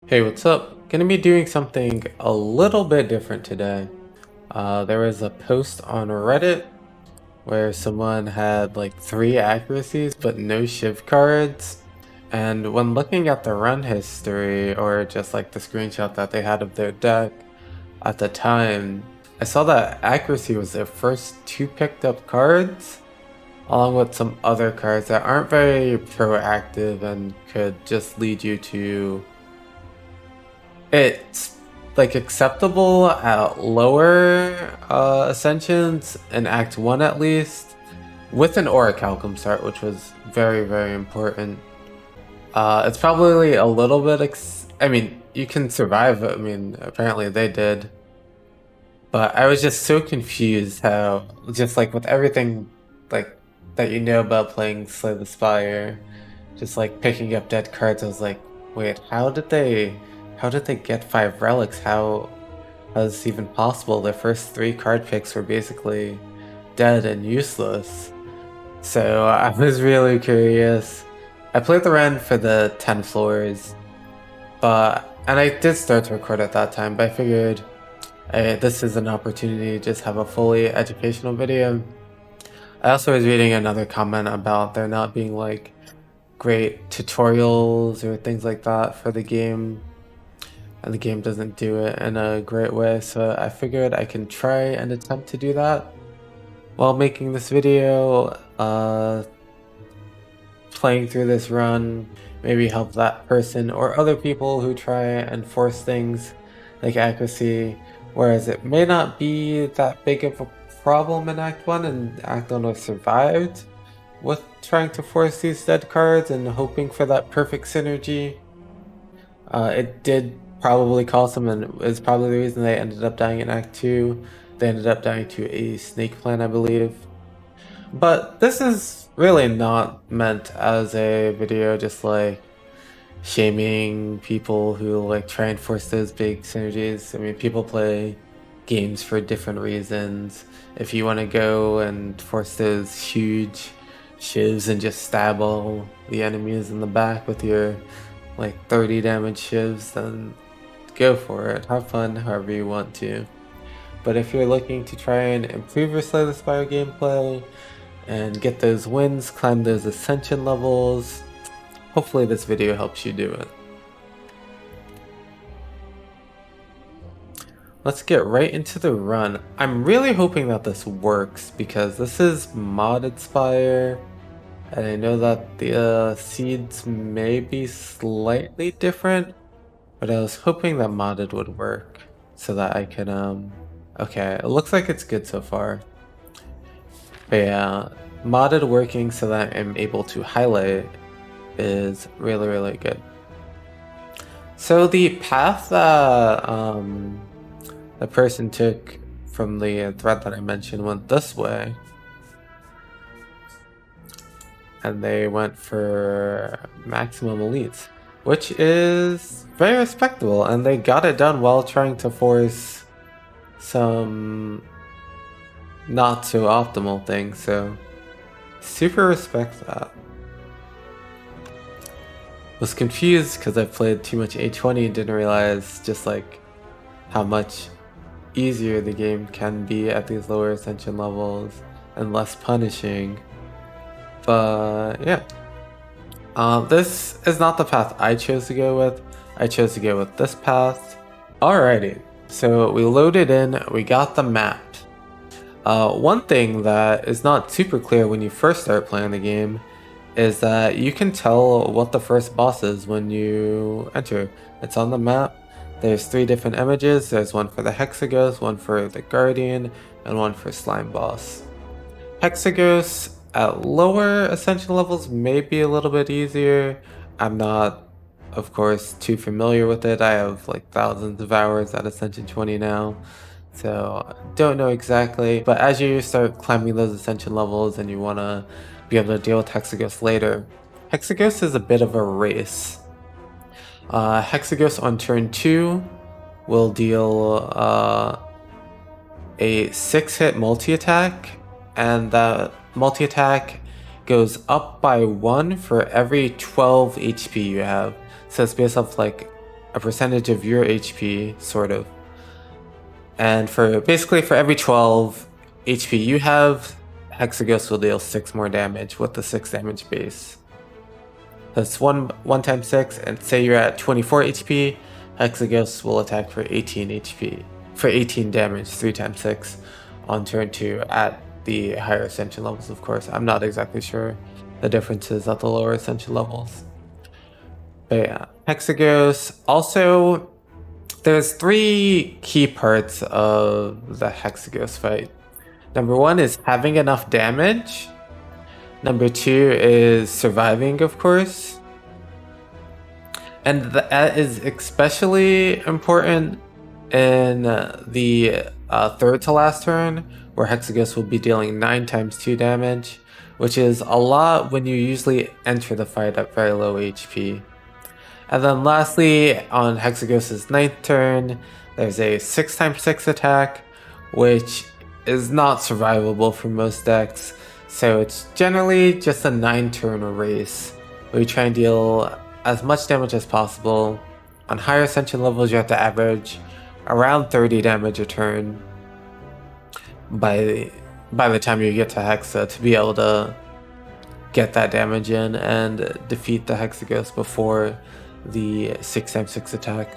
Hey, what's up? Gonna be doing something a little bit different today. There was a post on Reddit where someone had like 3 accuracies but no shiv cards. And when looking at the run history or just like the screenshot that they had of their deck at the time, I saw that accuracy was their first 2 picked up cards, along with some other cards that aren't very proactive and could just lead you to it's like acceptable at lower ascensions in Act 1 at least, with an Orichalcum start, which was very, very important. It's probably a little bit, I mean, you can survive it. I mean, apparently they did. But I was just so confused how, just like with everything like that you know about playing Slay the Spire, just like picking up dead cards, I was like, wait, how did they get 5 relics? How is this even possible? Their first 3 card picks were basically dead and useless. So I was really curious. I played the run for the 10 floors, and I did start to record at that time, but I figured this is an opportunity to just have a fully educational video. I also was reading another comment about there not being like great tutorials or things like that for the game, and the game doesn't do it in a great way, so I figured I can try and attempt to do that while making this video. Playing through this run, maybe help that person or other people who try and force things like accuracy, whereas it may not be that big of a problem in Act 1, and Act 1 was survived with trying to force these dead cards and hoping for that perfect synergy. It did probably cost them, and is probably the reason they ended up dying in Act 2. They ended up dying to a snake plant, I believe. But this is really not meant as a video just like shaming people who like try and force those big synergies. I mean, people play games for different reasons. If you want to go and force those huge shivs and just stab all the enemies in the back with your like 30 damage shivs, then go for it. Have fun however you want to. But if you're looking to try and improve your Slay the Spire gameplay and get those wins, climb those ascension levels, hopefully this video helps you do it. Let's get right into the run. I'm really hoping that this works because this is modded Spire, and I know that the seeds may be slightly different, but I was hoping that modded would work so that I can, okay, it looks like it's good so far. But yeah, modded working so that I'm able to highlight is really, really good. So the path that the person took from the thread that I mentioned went this way. And they went for maximum elites, which is very respectable, and they got it done while trying to force some not so optimal things, so super respect that. Was confused because I played too much A20 and didn't realize just like how much easier the game can be at these lower ascension levels and less punishing. But yeah, this is not the path I chose to go with. I chose to go with this path. Alrighty, so we loaded in, we got the map. One thing that is not super clear when you first start playing the game is that you can tell what the first boss is when you enter. It's on the map. There's 3 different images. There's one for the Hexaghost, one for the Guardian, and one for Slime Boss. Hexaghost at lower ascension levels may be a little bit easier. I'm not, of course, too familiar with it. I have like thousands of hours at Ascension 20 now, so don't know exactly. But as you start climbing those ascension levels and you want to be able to deal with Hexaghost later, Hexaghost is a bit of a race. Hexaghost on turn 2 will deal a 6-hit multi-attack, and that multi-attack goes up by 1 for every 12 HP you have. So it's based off like a percentage of your HP, sort of. And for basically for every 12 HP you have, Hexaghost will deal 6 more damage with the 6 damage base. That's 1 times 6, and say you're at 24 HP, Hexaghost will attack for 18 HP, for 18 damage, 3 times 6, on turn 2 at the higher ascension levels, of course. I'm not exactly sure the differences at the lower ascension levels. But yeah, Hexaghost. Also, there's 3 key parts of the Hexaghost fight. Number 1 is having enough damage. Number 2 is surviving, of course. And that is especially important in the third to last turn, where Hexaghost will be dealing 9 times 2 damage, which is a lot when you usually enter the fight at very low HP. And then lastly, on Hexaghost's 9th turn, there's a 6 times 6 attack, which is not survivable for most decks. So it's generally just a 9-turn race, where you try and deal as much damage as possible. On higher ascension levels, you have to average around 30 damage a turn by the time you get to Hexa to be able to get that damage in and defeat the Hexaghost before the 6 times 6 attack.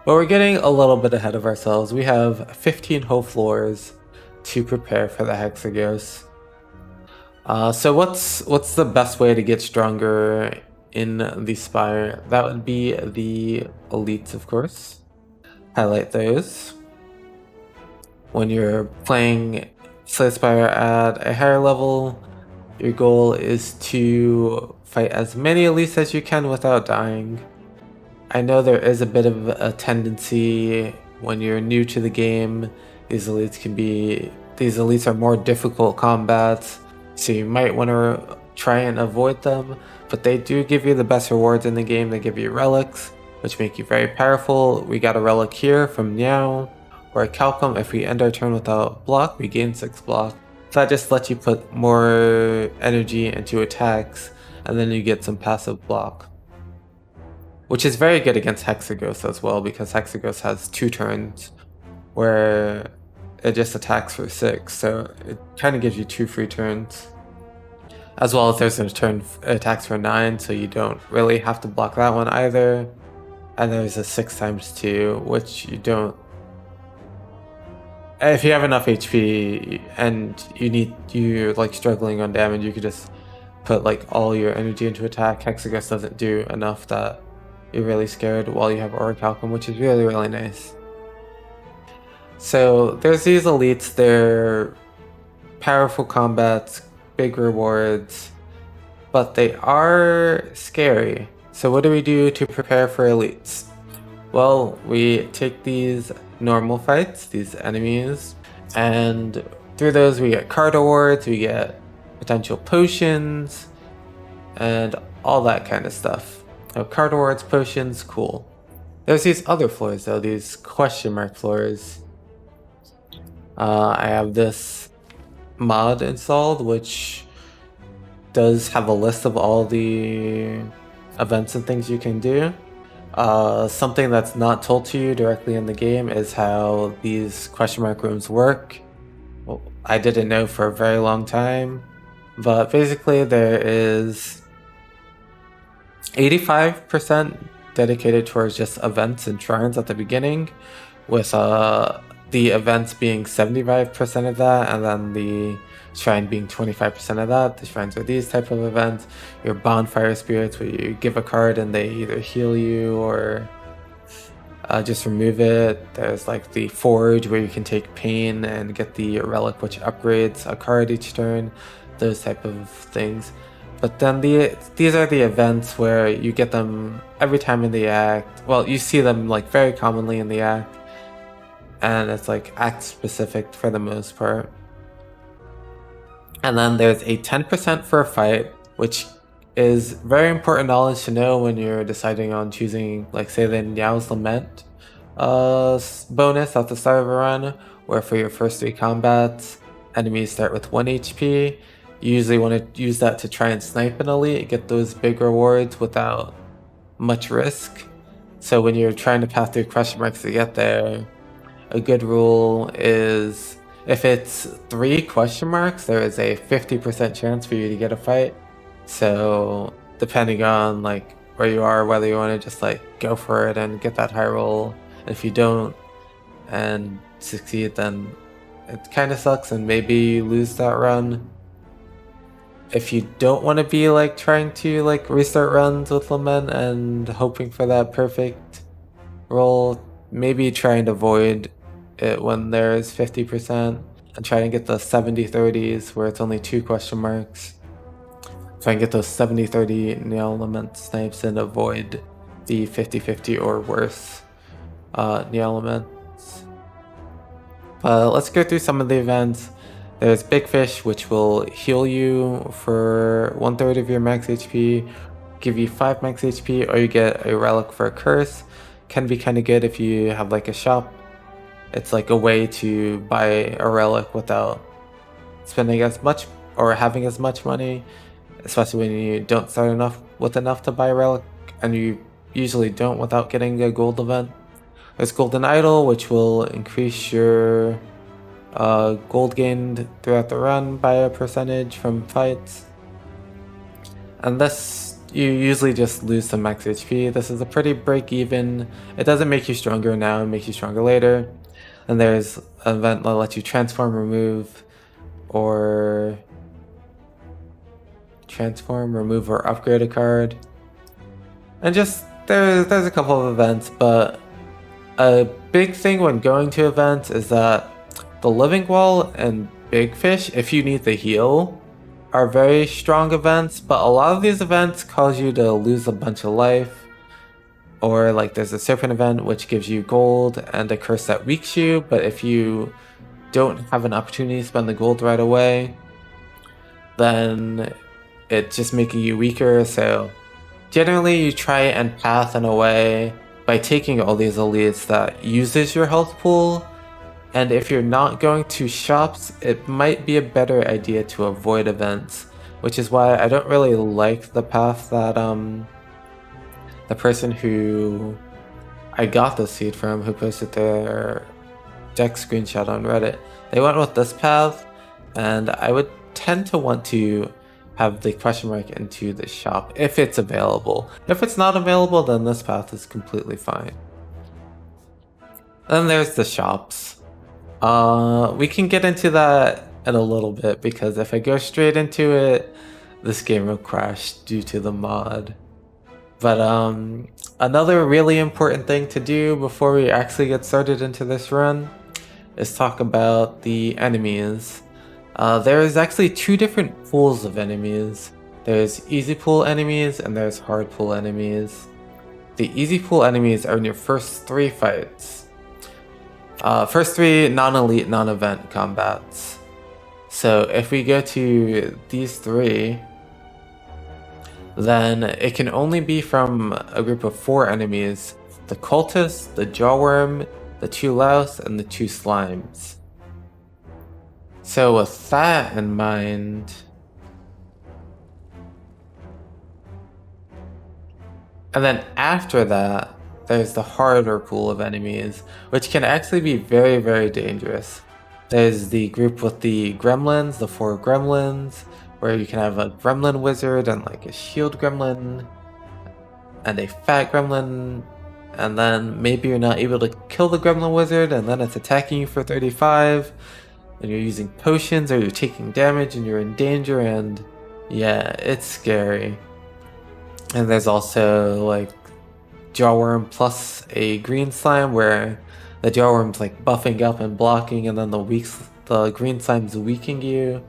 But we're getting a little bit ahead of ourselves. We have 15 whole floors to prepare for the Hexaghost. So what's the best way to get stronger in the Spire? That would be the elites, of course. Highlight those. When you're playing Slay the Spire at a higher level, your goal is to fight as many elites as you can without dying. I know there is a bit of a tendency when you're new to the game, these elites are more difficult combats, so you might want to try and avoid them, but they do give you the best rewards in the game. They give you relics, which make you very powerful. We got a relic here from Niao, or a Calcum. If we end our turn without block, we gain 6 block. So that just lets you put more energy into attacks, and then you get some passive block, which is very good against Hexaghost as well, because Hexaghost has 2 turns where it just attacks for 6, so it kind of gives you 2 free turns. As well as there's a turn attacks for 9, so you don't really have to block that one either. And there's a 6 times 2, which you don't... If you have enough HP and you're like struggling on damage, you could just put like all your energy into attack. Hexaghost doesn't do enough that you're really scared while you have Orichalcum, which is really, really nice. So there's these elites, they're powerful combats, big rewards, but they are scary. So what do we do to prepare for elites? Well, we take these normal fights, these enemies, and through those we get card awards, we get potential potions, and all that kind of stuff. So card awards, potions, cool. There's these other floors though, these question mark floors. I have this mod installed, which does have a list of all the events and things you can do. Something that's not told to you directly in the game is how these question mark rooms work. Well, I didn't know for a very long time, but basically there is 85% dedicated towards just events and shrines at the beginning, with the events being 75% of that, and then the shrine being 25% of that. The shrines are these type of events. Your bonfire spirits, where you give a card and they either heal you or just remove it. There's like the forge, where you can take pain and get the relic, which upgrades a card each turn. Those type of things. But then these are the events where you get them every time in the act. Well, you see them like very commonly in the act, and it's like act specific for the most part. And then there's a 10% for a fight, which is very important knowledge to know when you're deciding on choosing, like, say, the Niao's Lament bonus at the start of a run, where for your first 3 combats, enemies start with 1 HP. You usually want to use that to try and snipe an elite, get those big rewards without much risk. So when you're trying to pass through question marks to get there, a good rule is if it's 3 question marks, there is a 50% chance for you to get a fight. So depending on like where you are, whether you want to just like go for it and get that high roll. If you don't and succeed, then it kind of sucks and maybe you lose that run. If you don't want to be like trying to like restart runs with Lament and hoping for that perfect roll, maybe try and avoid it when there's 50% and try and get the 70-30s where it's only 2 question marks. Try and get those 70-30 nail element snipes and avoid the 50-50 or worse nail elements. Let's go through some of the events. There's Big Fish, which will heal you for 1/3 of your max HP, give you 5 max HP, or you get a relic for a curse. Can be kind of good if you have like a shop. It's like a way to buy a relic without spending as much or having as much money, especially when you don't start with enough to buy a relic, and you usually don't without getting a gold event. There's Golden Idol, which will increase your gold gained throughout the run by a percentage from fights. And this, you usually just lose some max HP. This is a pretty break even. It doesn't make you stronger now, it makes you stronger later. And there's an event that lets you transform, remove, or upgrade a card. And just, there's a couple of events, but a big thing when going to events is that the Living Wall and Big Fish, if you need the heal, are very strong events, but a lot of these events cause you to lose a bunch of life. Or like there's a Serpent event which gives you gold and a curse that weaks you, but if you don't have an opportunity to spend the gold right away, then it's just making you weaker. So generally you try and path in a way by taking all these elites that uses your health pool. And if you're not going to shops, it might be a better idea to avoid events, which is why I don't really like the path that the person who I got the seed from, who posted their deck screenshot on Reddit, they went with this path, and I would tend to want to have the question mark into the shop if it's available. If it's not available, then this path is completely fine. Then there's the shops. We can get into that in a little bit, because if I go straight into it, this game will crash due to the mod. But another really important thing to do before we actually get started into this run is talk about the enemies. There's actually 2 different pools of enemies. There's easy pool enemies and there's hard pool enemies. The easy pool enemies are in your first 3 fights. First 3 non-elite, non-event combats. So if we go to these 3, then it can only be from a group of 4 enemies: the cultist, the jawworm, the 2 louse, and the 2 slimes. So with that in mind, and then after that, there's the harder pool of enemies, which can actually be very, very dangerous. There's the group with the gremlins, the 4 gremlins, where you can have a gremlin wizard and like a shield gremlin and a fat gremlin, and then maybe you're not able to kill the gremlin wizard and then it's attacking you for 35, and you're using potions or you're taking damage and you're in danger, and yeah, it's scary. And there's also like jawworm plus a green slime, where the jawworm's like buffing up and blocking, and then the green slime's weakening you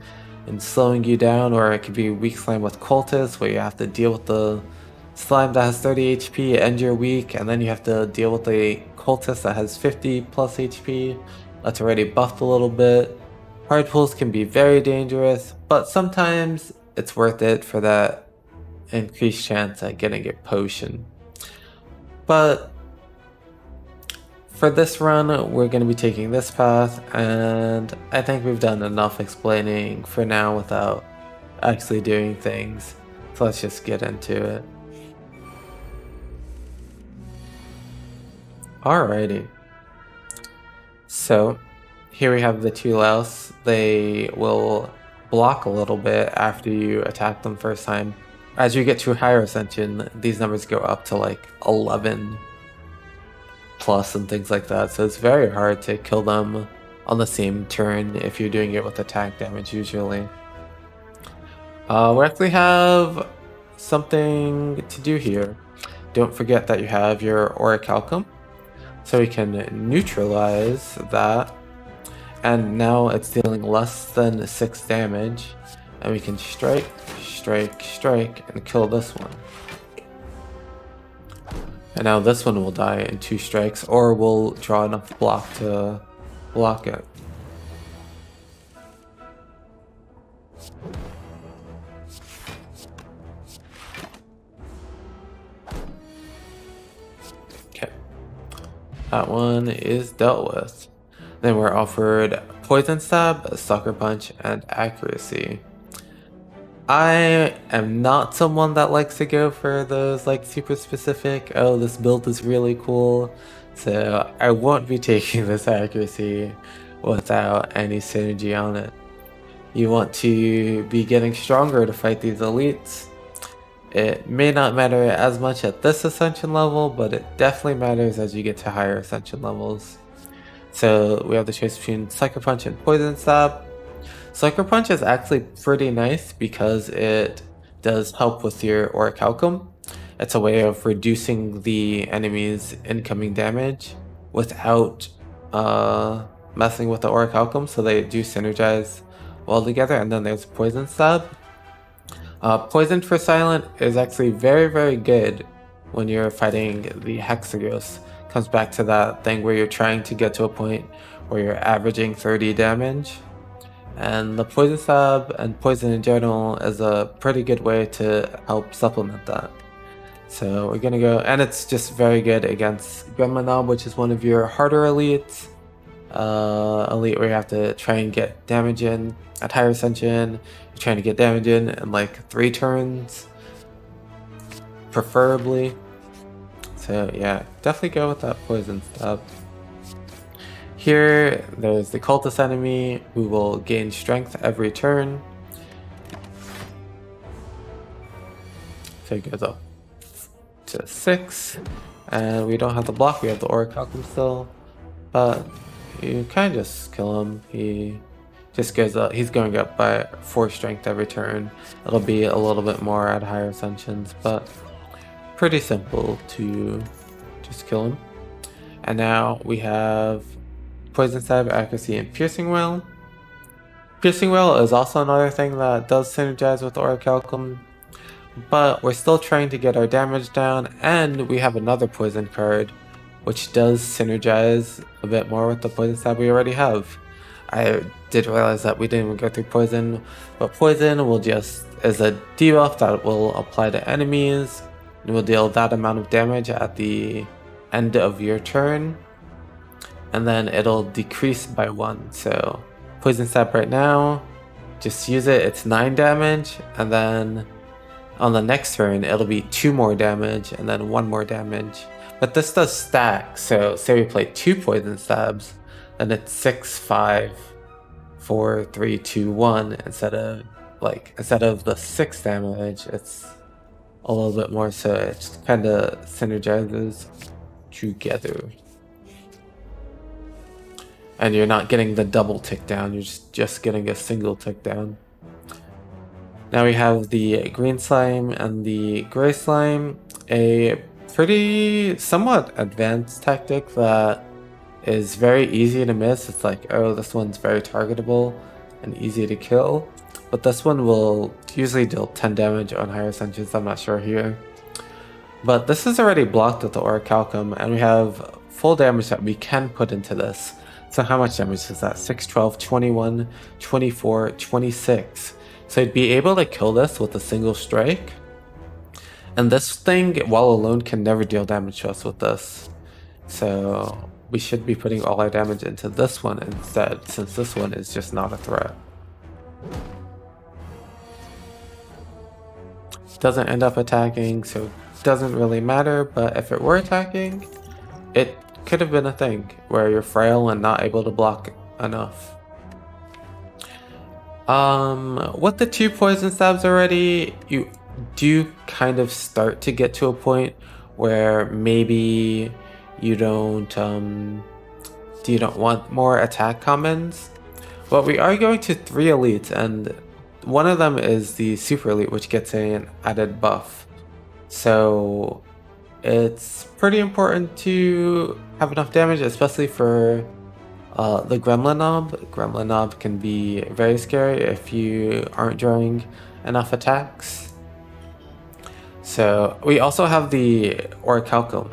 and slowing you down. Or it could be weak slime with cultists, where you have to deal with the slime that has 30 HP and you're weak, and then you have to deal with a cultist that has 50 plus HP that's already buffed a little bit. Hard pulls can be very dangerous, but sometimes it's worth it for that increased chance at getting a potion. But for this run, we're going to be taking this path, and I think we've done enough explaining for now without actually doing things. So let's just get into it. Alrighty. So here we have the two Laos. They will block a little bit after you attack them first time. As you get to higher ascension, these numbers go up to like 11 plus and things like that. So it's very hard to kill them on the same turn if you're doing it with attack damage usually. We actually have something to do here. Don't forget that you have your Orichalcum, so we can neutralize that, and now it's dealing less than 6 damage, and we can strike, strike, strike, and kill this one. And now this one will die in 2 strikes, or we'll draw enough block to block it. That one is dealt with. Then we're offered Poison Stab, Sucker Punch, and Accuracy. I am not someone that likes to go for those like super specific, oh this build is really cool, so I won't be taking this Accuracy without any synergy on it. You want to be getting stronger to fight these elites. It may not matter as much at this ascension level, but it definitely matters as you get to higher ascension levels. So we have the choice between Sucker Punch and Poison Stab. Sucker Punch is actually pretty nice because it does help with your Orichalcum. It's a way of reducing the enemy's incoming damage without messing with the Orichalcum, so they do synergize well together. And then there's Poison Stab. Poison for Silent is actually very, very good when you're fighting the Hexaghost. Comes back to that thing where you're trying to get to a point where you're averaging 30 damage. And the Poison Stab and Poison in general is a pretty good way to help supplement that. So we're gonna go, and it's just very good against Gremlin, which is one of your harder elites. Elite where you have to try and get damage in at higher ascension. You're trying to get damage in like 3 turns, preferably. So yeah, definitely go with that Poison Stab. Here, there's the cultist enemy who will gain strength every turn. So it goes up to 6, and we don't have the block. We have the Orichalcum still, but you kind of just kill him. He just goes up. He's going up by 4 strength every turn. It'll be a little bit more at higher ascensions, but pretty simple to just kill him. And now we have Poison Stab, Accuracy, and Piercing Wail. Piercing Wail is also another thing that does synergize with Orichalcum, but we're still trying to get our damage down, and we have another poison card which does synergize a bit more with the Poison Stab we already have. I did realize that we didn't even go through Poison, but Poison will just is a debuff that will apply to enemies and will deal that amount of damage at the end of your turn, and then it'll decrease by 1. So Poison Stab right now, just use it, it's 9 damage, and then on the next turn it'll be 2 more damage and then 1 more damage. But this does stack, so say we play 2 Poison Stabs, then it's 6, 5, 4, 3, 2, 1 instead of the 6 damage, it's a little bit more, so it just kind of synergizes together. And you're not getting the double tick down, you're just getting a single tick down. Now we have the green slime and the gray slime, a pretty somewhat advanced tactic that is very easy to miss. It's like, oh, this one's very targetable and easy to kill, but this one will usually deal 10 damage on higher ascensions. I'm not sure here, but this is already blocked with the Orichalcum, and we have full damage that we can put into this. So how much damage is that? 6, 12, 21, 24, 26. So you'd be able to kill this with a single strike. And this thing, while alone, can never deal damage to us with this. So we should be putting all our damage into this one instead, since this one is just not a threat. Doesn't end up attacking, so it doesn't really matter, but if it were attacking, it could have been a thing where you're frail and not able to block enough. With the 2 poison stabs already, you do kind of start to get to a point where maybe you don't want more attack commons. But we are going to 3 elites, and one of them is the super elite, which gets an added buff. So it's pretty important to have enough damage, especially for the Gremlin Knob. Gremlin Knob can be very scary if you aren't drawing enough attacks. So we also have the Orichalcum.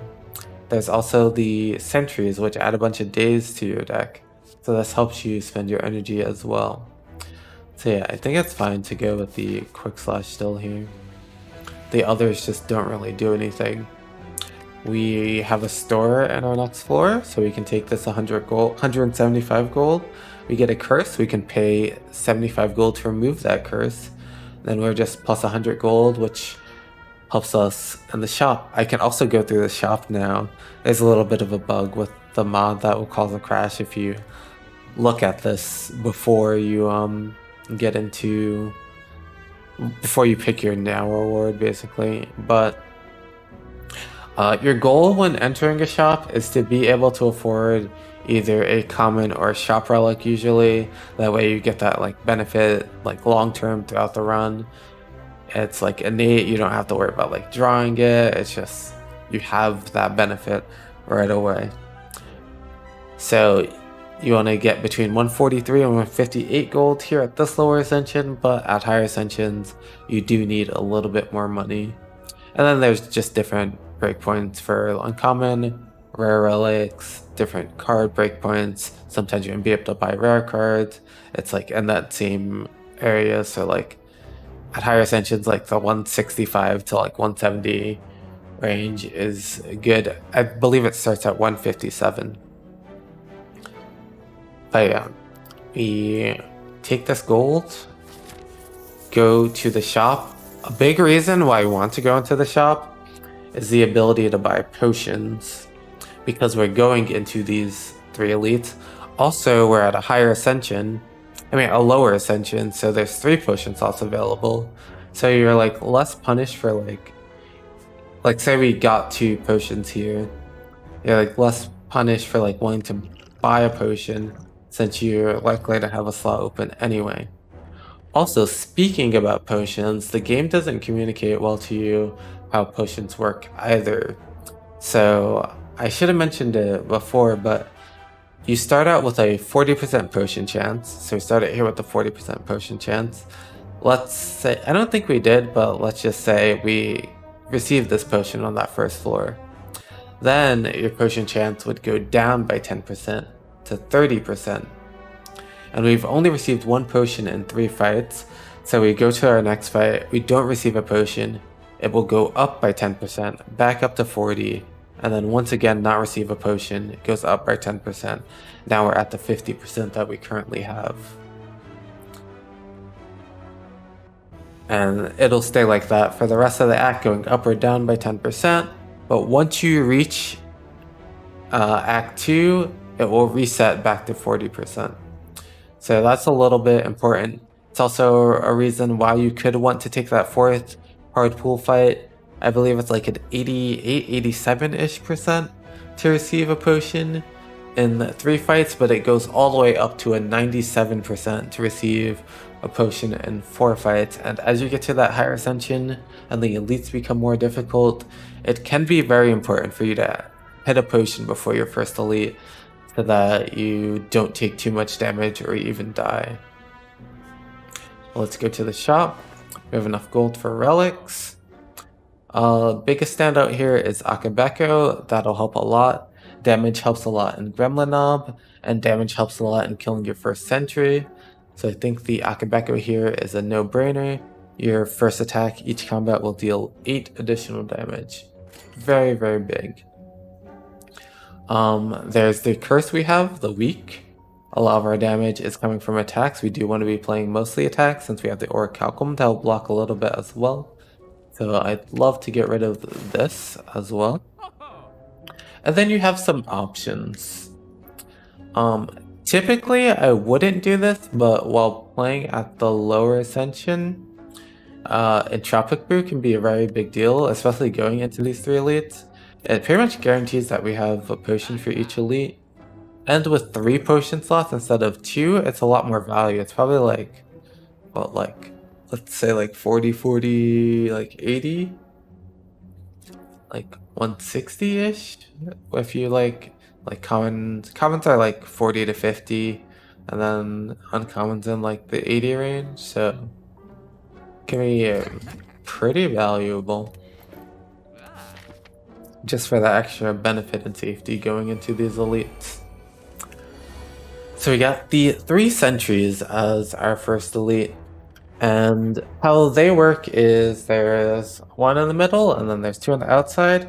There's also the Sentries, which add a bunch of days to your deck. So this helps you spend your energy as well. So yeah, I think it's fine to go with the Quick Slash still here. The others just don't really do anything. We have a store in our next floor, so we can take this 100 gold, 175 gold. We get a curse, we can pay 75 gold to remove that curse. Then we're just plus 100 gold, which helps us in the shop. I can also go through the shop now. There's a little bit of a bug with the mod that will cause a crash if you look at this before you get into, before you pick your now reward basically. But your goal when entering a shop is to be able to afford either a common or a shop relic usually. That way you get that like benefit like long term throughout the run. It's like innate, you don't have to worry about like drawing it, it's just you have that benefit right away. So you want to get between 143 and 158 gold here at this lower ascension, but at higher ascensions you do need a little bit more money. And then there's just different breakpoints for uncommon, rare relics, different card breakpoints. Sometimes you're gonna be able to buy rare cards. It's like in that same area, so like at higher ascensions, like the 165 to like 170 range is good. I believe it starts at 157. But yeah, we take this gold, go to the shop. A big reason why I want to go into the shop is the ability to buy potions, because we're going into these 3 elites. Also, we're at a higher ascension. I mean, a lower ascension, so there's 3 potion slots available. So you're like less punished for like say we got 2 potions here. You're like less punished for like wanting to buy a potion since you're likely to have a slot open anyway. Also, speaking about potions, the game doesn't communicate well to you how potions work either. So I should have mentioned it before, but you start out with a 40% potion chance. So we started here with the 40% potion chance. Let's say, I don't think we did, but let's just say we received this potion on that first floor. Then your potion chance would go down by 10% to 30%. And we've only received 1 potion in 3 fights. So we go to our next fight, we don't receive a potion, it will go up by 10%, back up to 40, and then once again not receive a potion, it goes up by 10%. Now we're at the 50% that we currently have. And it'll stay like that for the rest of the act, going up or down by 10%. But once you reach Act 2, it will reset back to 40%. So that's a little bit important. It's also a reason why you could want to take that 4th hard pool fight. I believe it's like an 88, 87-ish percent to receive a potion in 3 fights, but it goes all the way up to a 97% to receive a potion in 4 fights. And as you get to that higher ascension and the elites become more difficult, it can be very important for you to hit a potion before your first elite, so that you don't take too much damage or even die. Let's go to the shop. We have enough gold for relics. Biggest standout here is Akabeko. That'll help a lot. Damage helps a lot in Gremlin Knob, and damage helps a lot in killing your first sentry. So I think the Akabeko here is a no-brainer. Your first attack each combat will deal 8 additional damage. Very, very big. There's the curse we have, the weak. A lot of our damage is coming from attacks. We do want to be playing mostly attacks since we have the Orichalcum to help block a little bit as well. So I'd love to get rid of this as well. And then you have some options. Typically I wouldn't do this, but while playing at the lower ascension, Entropic Brew can be a very big deal, especially going into these 3 elites. It pretty much guarantees that we have a potion for each elite. And with 3 potion slots instead of 2, it's a lot more value. It's probably like, well, like, let's say like 40, like 80? Like 160-ish? If you like commons are like 40 to 50, and then uncommons in like the 80 range, so can be pretty valuable. Just for the extra benefit and safety going into these elites. So we got the 3 sentries as our first elite. And how they work is there's 1 in the middle and then there's 2 on the outside.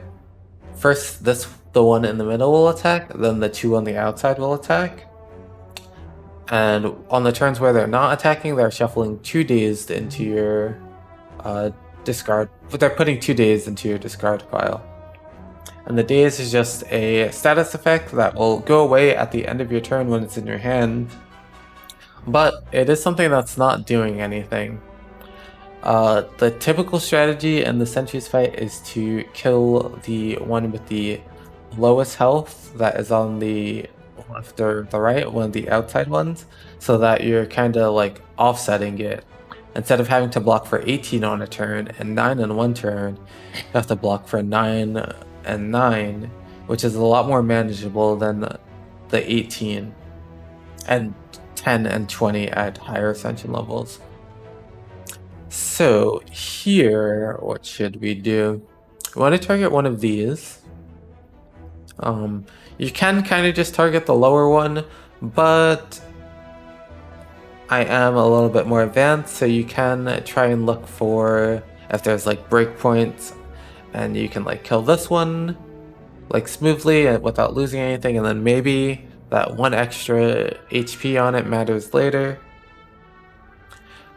First, the 1 in the middle will attack, then the 2 on the outside will attack. And on the turns where they're not attacking, they're shuffling 2 dazed into your discard. But they're putting 2 dazed into your discard pile. And the daze is just a status effect that will go away at the end of your turn when it's in your hand. But it is something that's not doing anything. The typical strategy in the Sentries fight is to kill the one with the lowest health that is on the left or the right, one of the outside ones, so that you're kind of like offsetting it. Instead of having to block for 18 on a turn and 9 on one turn, you have to block for 9 and 9, which is a lot more manageable than the 18 and 10 and 20 at higher ascension levels. So here, what should we do? We want to target one of these. You can kind of just target the lower one, but I am a little bit more advanced, so you can try and look for if there's like breakpoints, and you can like kill this one like smoothly and without losing anything, and then maybe that 1 extra HP on it matters later.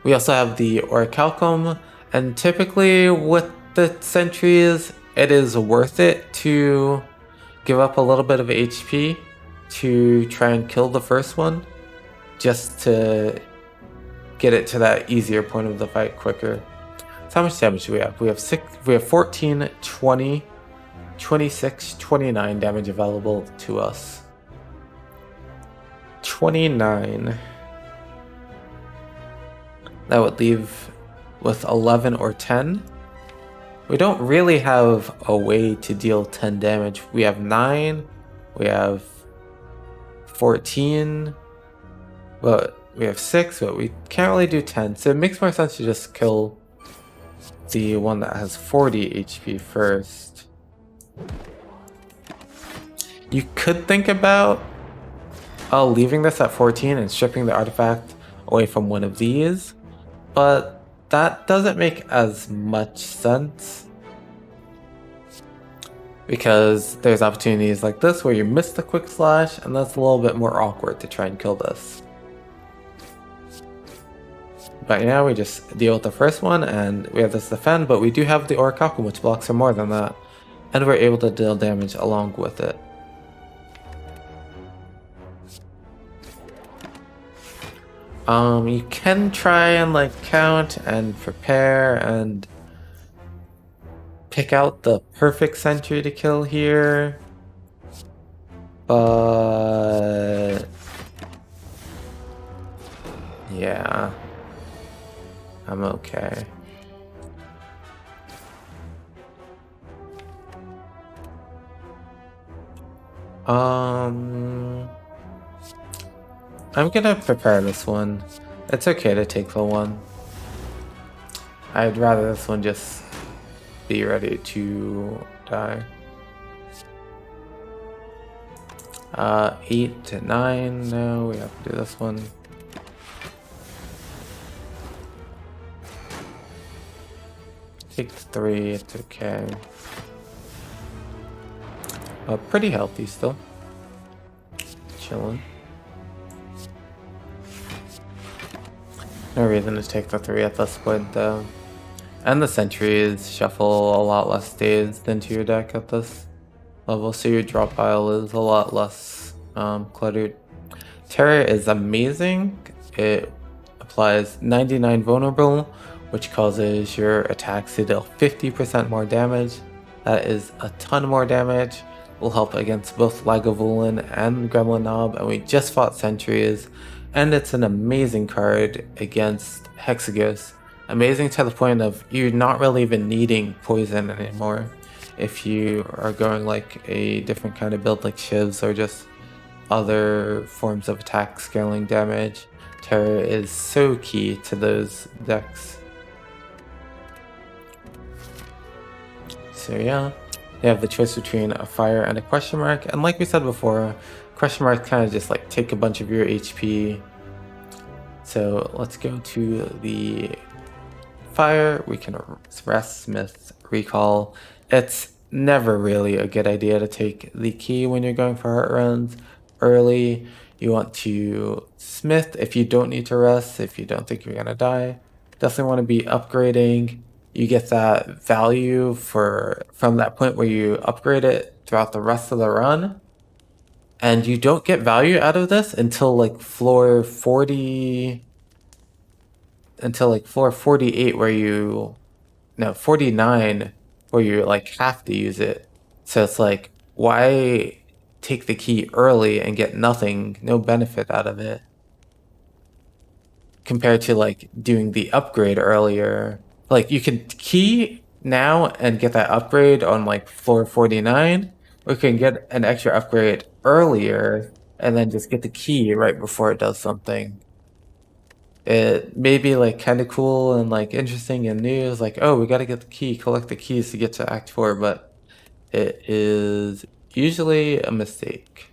We also have the Orichalcum, and typically with the sentries, it is worth it to give up a little bit of HP to try and kill the first one, just to get it to that easier point of the fight quicker. So how much damage do we have? We have 14, 20, 26, 29 damage available to us. 29. That would leave with 11 or 10. We don't really have a way to deal 10 damage. We have 9, we have 14, but we have 6, but we can't really do 10. So it makes more sense to just kill the one that has 40 HP first. You could think about leaving this at 14 and stripping the artifact away from one of these, but that doesn't make as much sense because there's opportunities like this where you miss the quick slash, and that's a little bit more awkward to try and kill this. But yeah, we just deal with the first one, and we have this defend, but we do have the Orichalcum, which blocks for more than that, and we're able to deal damage along with it. You can try and like count and prepare and pick out the perfect sentry to kill here, but yeah, I'm okay. I'm gonna prepare this one. It's okay to take the one. I'd rather this one just be ready to die. 8 to 9, no, we have to do this one. Take 3, it's okay. Pretty healthy still. Chillin'. No reason to take the 3 at this point though. And the sentries shuffle a lot less days into your deck at this. level, so your drop pile is a lot less cluttered. Terror is amazing. It applies 99 vulnerable, which causes your attacks to deal 50% more damage. That is a ton more damage. Will help against both Lagavulin and Gremlin Knob, and we just fought Sentries, and it's an amazing card against Hexaghost. Amazing to the point of you're not really even needing poison anymore if you are going like a different kind of build like Shivs or just other forms of attack scaling damage. Terror is so key to those decks. So yeah, they have the choice between a fire and a question mark, and like we said before, question mark kind of just like take a bunch of your HP. So let's go to the fire. We can rest, smith, recall. It's never really a good idea to take the key when you're going for heart runs early. You want to smith if you don't need to rest, if you don't think you're gonna die. Definitely want to be upgrading. You get that value from that point where you upgrade it throughout the rest of the run. And you don't get value out of this until like floor 40, until like floor 48 where you, no, 49 where you like have to use it. So it's like, why take the key early and get nothing, no benefit out of it, compared to like doing the upgrade earlier. Like you can key now and get that upgrade on like floor 49, or you can get an extra upgrade earlier and then just get the key right before it does something. It may be like kind of cool and like interesting and new. It's like, oh, we got to get the key, collect the keys to get to Act 4, but it is usually a mistake.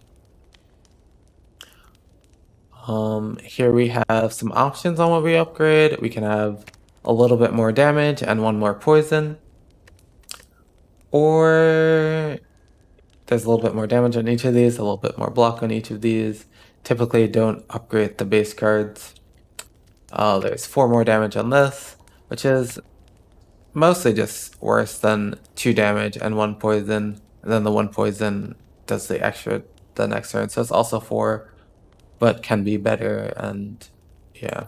Here we have some options on what we upgrade. We can have a little bit more damage and one more poison. Or there's a little bit more damage on each of these, a little bit more block on each of these. Typically don't upgrade the base cards. There's 4 more damage on this, which is mostly just worse than 2 damage and 1 poison. And then the 1 poison does the extra the next turn. So it's also 4, but can be better. And yeah,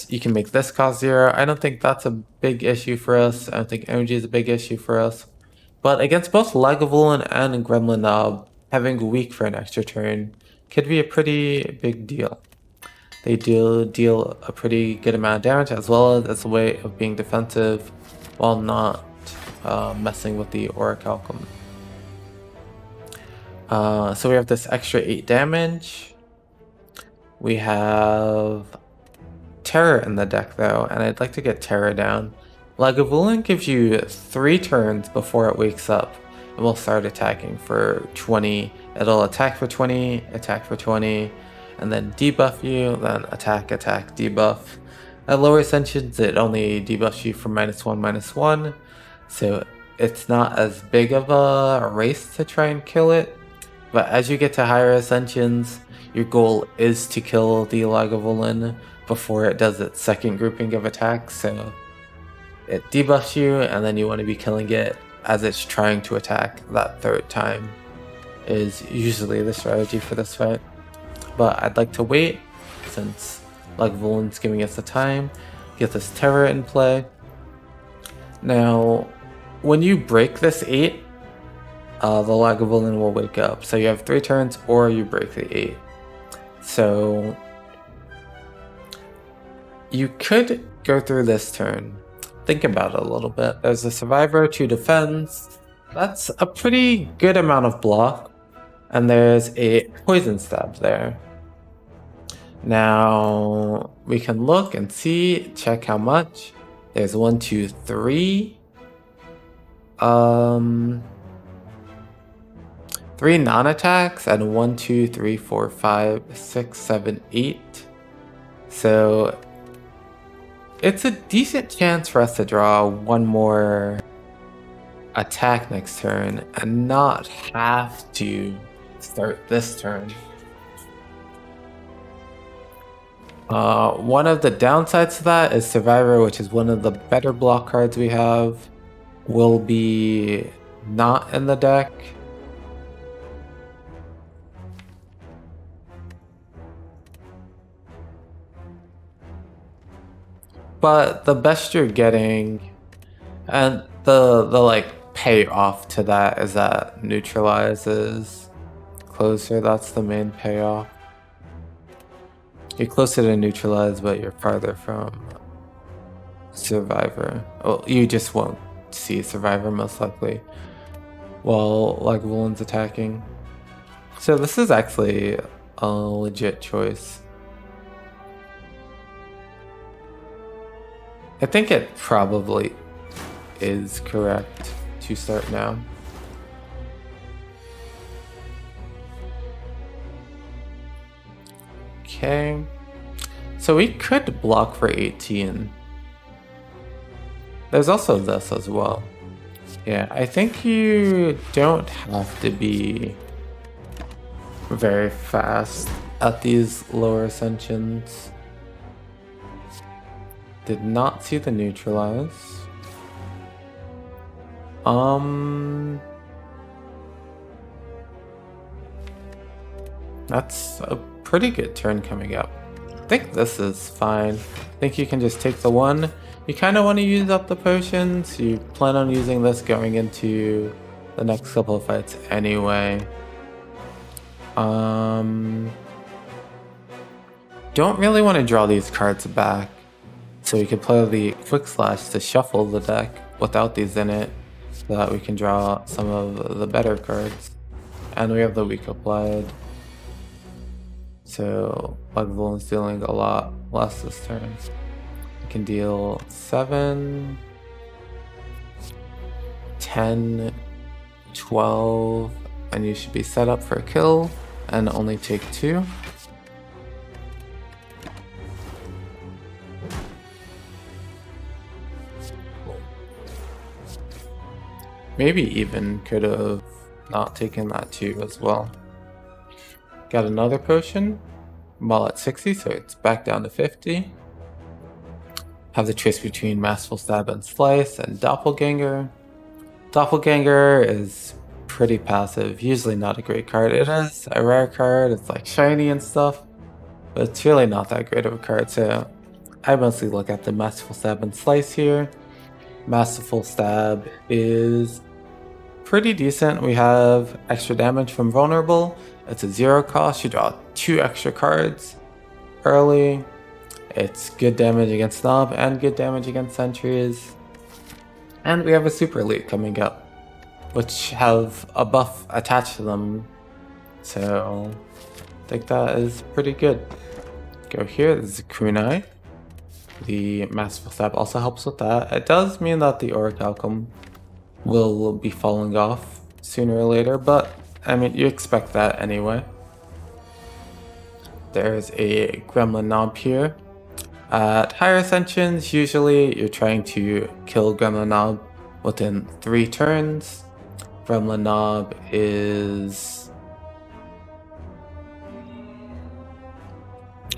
you can make this cost 0. I don't think that's a big issue for us. I don't think energy is a big issue for us. But against both Lagavulin and Gremlin Knob, having weak for an extra turn could be a pretty big deal. They deal a pretty good amount of damage, as well as a way of being defensive while not messing with the Orichalcum. So we have this extra 8 damage. We have Terror in the deck though, and I'd like to get Terror down. Lagavulin gives you 3 turns before it wakes up and will start attacking for 20. It'll attack for 20, attack for 20, and then debuff you, then attack, attack, debuff. At lower ascensions, it only debuffs you from -1, -1, so it's not as big of a race to try and kill it. But as you get to higher ascensions, your goal is to kill the Lagavulin before it does its second grouping of attacks, so it debuffs you, and then you want to be killing it as it's trying to attack that 3rd time, is usually the strategy for this fight. But I'd like to wait, since Lagavulin's giving us the time, get this Terror in play. Now, when you break this 8, the Lagavulin will wake up. So you have 3 turns, or you break the 8. So you could go through this turn. Think about it a little bit. There's a Survivor, 2 defense. That's a pretty good amount of block. And there's a Poison Stab there. Now, we can look and see, check how much. There's 1, 2, 3. 3 non-attacks, and 1, 2, 3, 4, 5, 6, 7, 8. So it's a decent chance for us to draw 1 more attack next turn and not have to start this turn. One of the downsides to that is Survivor, which is one of the better block cards we have, will be not in the deck. But the best you're getting, and the like payoff to that is that neutralizes closer. That's the main payoff. You're closer to neutralize, but you're farther from survivor. Well, you just won't see survivor most likely while Lagavulin's attacking. So this is actually a legit choice. I think it probably is correct to start now. Okay, so we could block for 18. There's also this as well. Yeah, I think you don't have to be very fast at these lower ascensions. Did not see the neutralize. That's a pretty good turn coming up. I think this is fine. I think you can just take the one. You kind of want to use up the potions. You plan on using this going into the next couple of fights anyway. Don't really want to draw these cards back. So we could play the Quick Slash to shuffle the deck without these in it, so that we can draw some of the better cards. And we have the Weak Applied. So Lagavulin's dealing a lot less this turn. We can deal 7, 10, 12, and you should be set up for a kill and only take 2. Maybe even could have not taken that 2 as well. Got another potion, while at 60, so it's back down to 50. Have the choice between Masterful Stab and Slice and Doppelganger. Doppelganger is pretty passive, usually not a great card. It is a rare card, it's like shiny and stuff, but it's really not that great of a card, so I mostly look at the Masterful Stab and Slice here. Masterful Stab is pretty decent. We have extra damage from Vulnerable. It's a 0 cost. You draw 2 extra cards early. It's good damage against Snob and good damage against Sentries. And we have a Super Elite coming up, which have a buff attached to them. So I think that is pretty good. Go here. This is a Kunai. The Masterful Stab also helps with that. It does mean that the Orichalcum will be falling off sooner or later, but I mean, you expect that anyway. There's a Gremlin Knob here. At higher ascensions, usually you're trying to kill Gremlin Knob within 3 turns. Gremlin Knob is...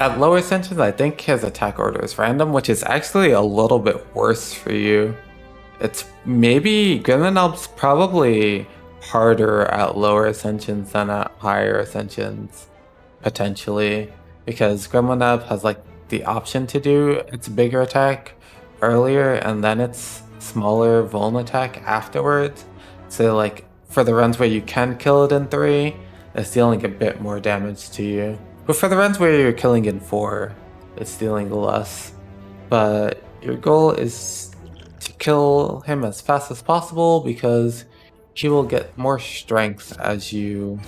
At lower ascensions, I think his attack order is random, which is actually a little bit worse for you. It's maybe... Gremlin Knob's probably harder at lower ascensions than at higher ascensions, potentially, because Gremlin Knob has like the option to do its bigger attack earlier and then its smaller vuln attack afterwards. So like for the runs where you can kill it in 3, it's dealing a bit more damage to you. But for the runs where you're killing in 4, it's dealing less. But your goal is to kill him as fast as possible because he will get more strength as you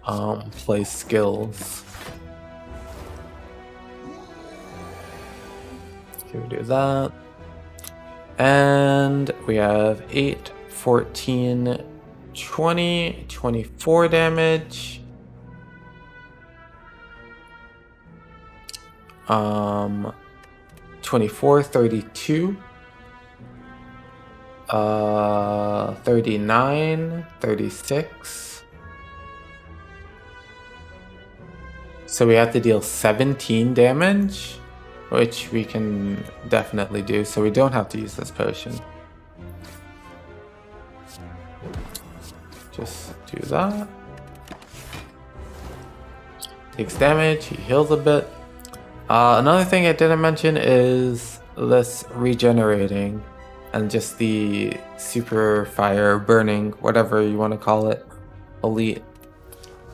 play skills. Okay, we do that. And we have 8, 14, 20, 24 damage. 24, 32. 39, 36. So we have to deal 17 damage, which we can definitely do, so we don't have to use this potion. just do that. Takes damage, he heals a bit. Another thing I didn't mention is this regenerating and just the super fire burning, whatever you want to call it, elite.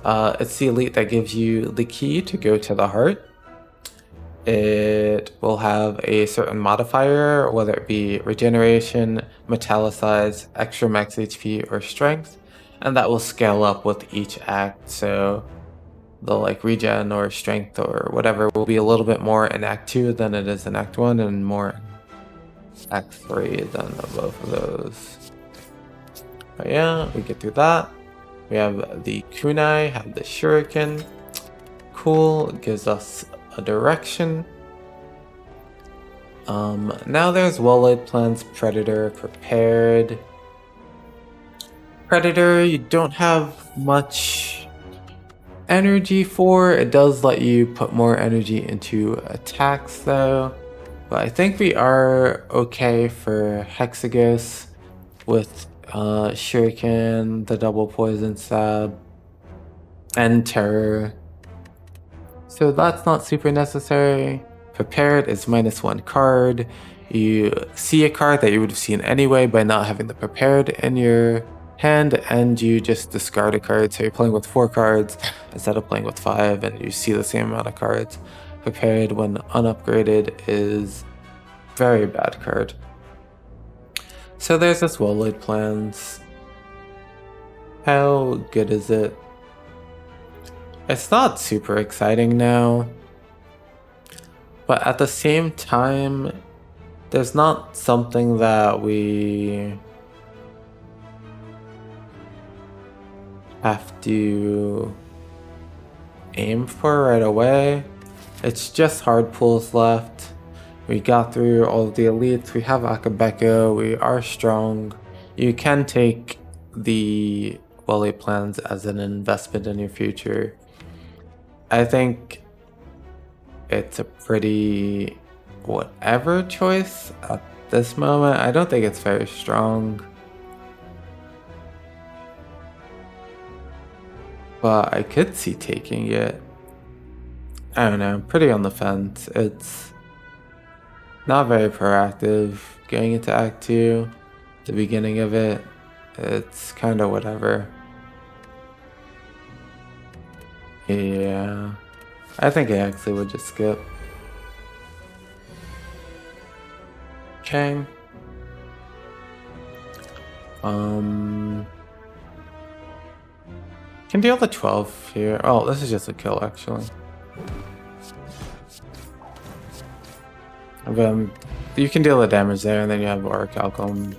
It's the elite that gives you the key to go to the heart. It will have a certain modifier, whether it be regeneration, metallicize, extra max HP, or strength, and that will scale up with each act. So the like regen or strength or whatever will be a little bit more in Act 2 than it is in Act 1, and more in Act 3 than both of those. But yeah, we get through that. We have the kunai, have the shuriken. Cool, it gives us a direction. Now there's well-laid plans, predator, prepared. Predator, you don't have much energy for. It does let you put more energy into attacks though. But I think we are okay for Hexaghost with shuriken, the double poison stab, and terror. So that's not super necessary. Prepared is -1 card. You see a card that you would have seen anyway by not having the prepared in your hand, and you just discard a card. So you're playing with 4 cards instead of playing with 5, and you see the same amount of cards. Prepared, when unupgraded, is very bad card. So there's this well-laid plans. How good is it? It's not super exciting now, but at the same time, there's not something that we have to aim for right away. It's just hard pulls left. We got through all of the elites. We have Akabeko. We are strong. You can take the well-laid plans as an investment in your future. I think it's a pretty whatever choice at this moment. I don't think it's very strong, but I could see taking it. I don't know, I'm pretty on the fence. It's not very proactive going into Act 2. The beginning of it, it's kind of whatever. Yeah, I think I actually would just skip. Okay. Can deal the 12 here. Oh, this is just a kill actually. You can deal the damage there, and then you have Orichalcum.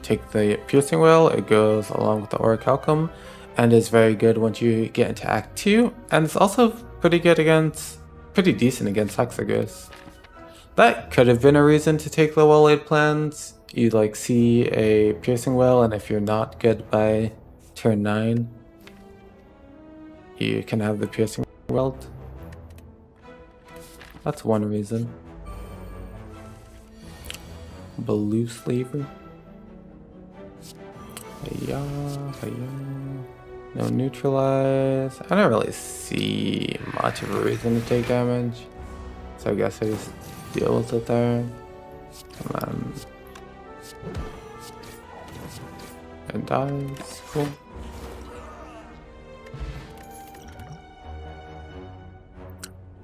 Take the Piercing Will. It goes along with the Orichalcum, and is very good once you get into Act 2. And it's also pretty decent against Hexaghost. That could have been a reason to take the well-laid plans. You like see a Piercing Will, and if you're not good by turn 9, you can have the Piercing Weld. That's one reason. Blue Slaver. Hiya, hiya. No neutralize. I don't really see much of a reason to take damage, so I guess I just deal with it there. And then it dies. Cool.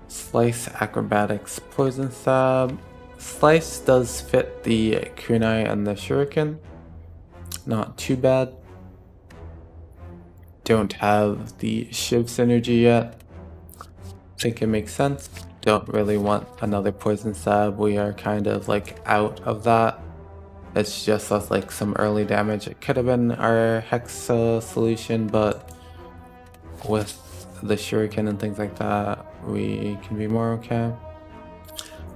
Slice, Acrobatics, Poison Stab. Slice does fit the kunai and the shuriken. Not too bad. Don't have the Shiv synergy yet. Think it makes sense. Don't really want another Poison Stab. We are kind of like out of that. It's just us like some early damage. It could have been our Hexa solution, but with the shuriken and things like that, we can be more okay.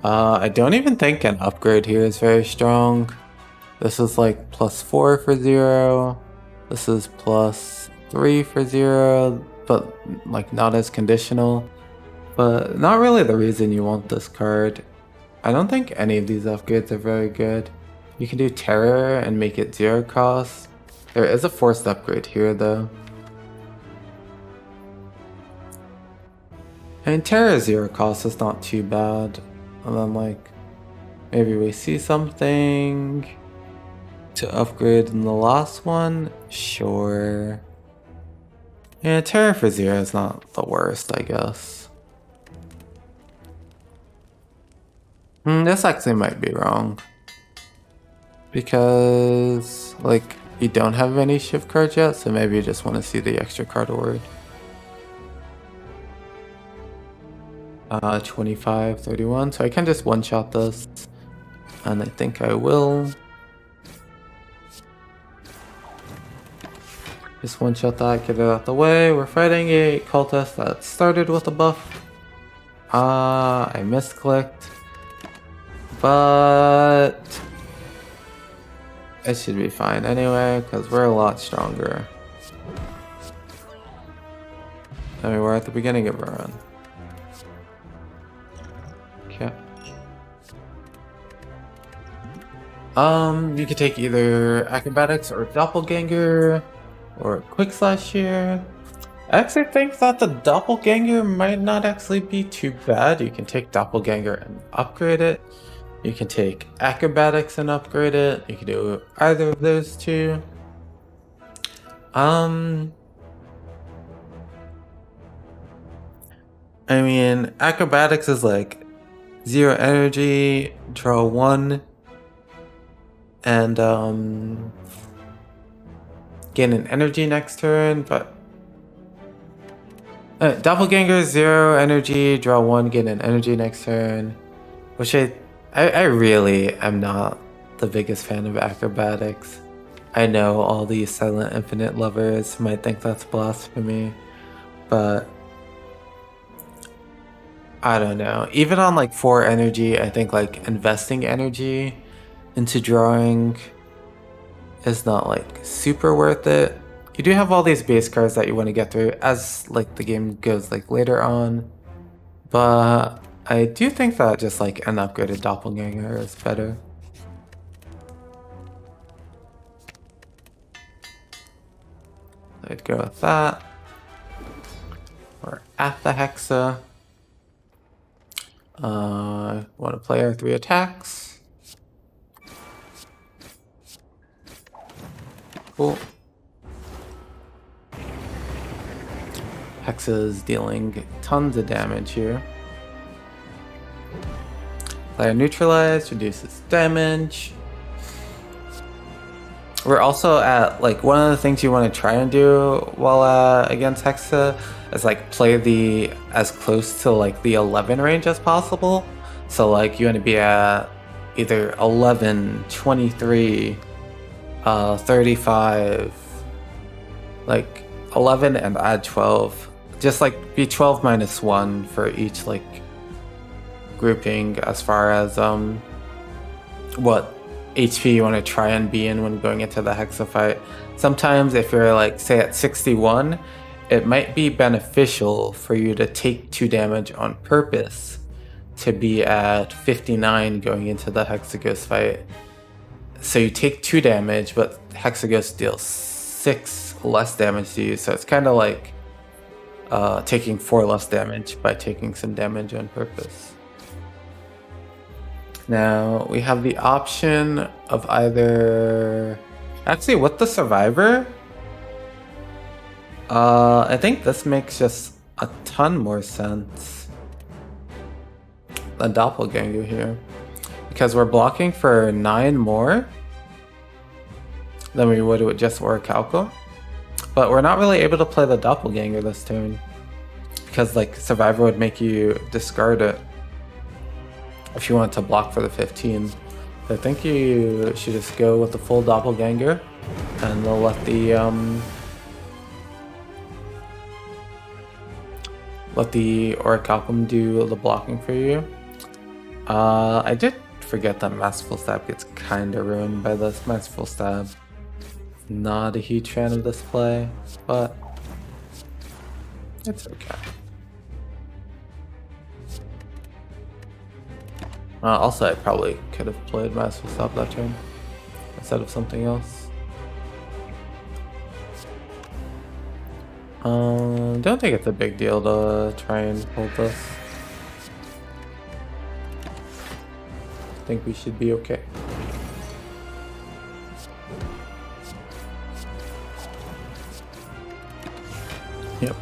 I don't even think an upgrade here is very strong. This is like +4 for 0. This is +3 for 0, but like not as conditional. But not really the reason you want this card. I don't think any of these upgrades are very good. You can do Terror and make it 0 cost. There is a forced upgrade here though. I mean, Terror 0 cost is not too bad. And then like, maybe we see something to upgrade in the last one? Sure. Yeah, Terror for 0 is not the worst, I guess. This actually might be wrong. Because, like, you don't have any shift cards yet, so maybe you just want to see the extra card award. 25, 31, so I can just one-shot this. And I think I will. Just one-shot that, get it out the way. We're fighting a cultist that started with a buff. I misclicked. But it should be fine anyway, because we're a lot stronger. I mean, we're at the beginning of our run. Okay. You could take either Acrobatics or Doppelganger or Quick Slash here. I actually think that the Doppelganger might not actually be too bad. You can take Doppelganger and upgrade it. You can take Acrobatics and upgrade it. You can do either of those two. I mean, Acrobatics is like 0 energy, draw 1, and gain an energy next turn, but Doppelganger is 0 energy, draw 1, gain an energy next turn, which I really am not the biggest fan of Acrobatics. I know all these Silent Infinite lovers might think that's blasphemy, but I don't know. Even on like 4 energy, I think like investing energy into drawing is not like super worth it. You do have all these base cards that you want to get through as like the game goes like later on, but I do think that just like an upgraded Doppelganger is better. I'd go with that. We're at the Hexa. Want to play our 3 attacks. Cool. Hexa's dealing tons of damage here. Player neutralized, reduces damage. We're also at, like, one of the things you want to try and do while against Hexa is like play as close to like the 11 range as possible. So like you want to be at either 11, 23, 35, like 11 and add 12. Just like be 12 minus 1 for each like grouping as far as what HP you want to try and be in when going into the Hexa fight. Sometimes if you're like say at 61, it might be beneficial for you to take 2 damage on purpose to be at 59 going into the Hexaghost fight. So you take 2 damage, but Hexaghost deals 6 less damage to you, so it's kind of like taking 4 less damage by taking some damage on purpose. Now we have the option of either... Actually, with the Survivor, I think this makes just a ton more sense than Doppelganger here. Because we're blocking for 9 more than we would with just Orichalco. But we're not really able to play the Doppelganger this turn. Because like Survivor would make you discard it if you want to block for the 15. So I think you should just go with the full Doppelganger and they'll let the Orichalcum do the blocking for you. I did forget that Masterful Stab gets kinda ruined by this. Masterful Stab, not a huge fan of this play, but it's okay. Also, I probably could have played Masterful Stab that turn. instead of something else. Don't think it's a big deal to try and hold this. I think we should be okay. Yep.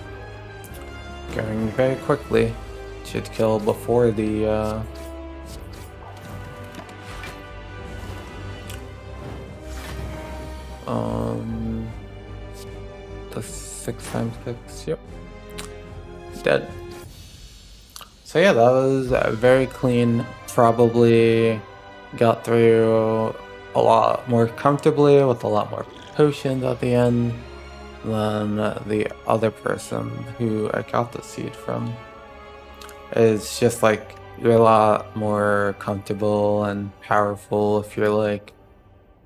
Going very quickly. Should kill before the the 6x6, yep. Dead. So yeah, that was very clean. Probably got through a lot more comfortably with a lot more potions at the end than the other person who I got the seed from. It's just like you're a lot more comfortable and powerful if you're like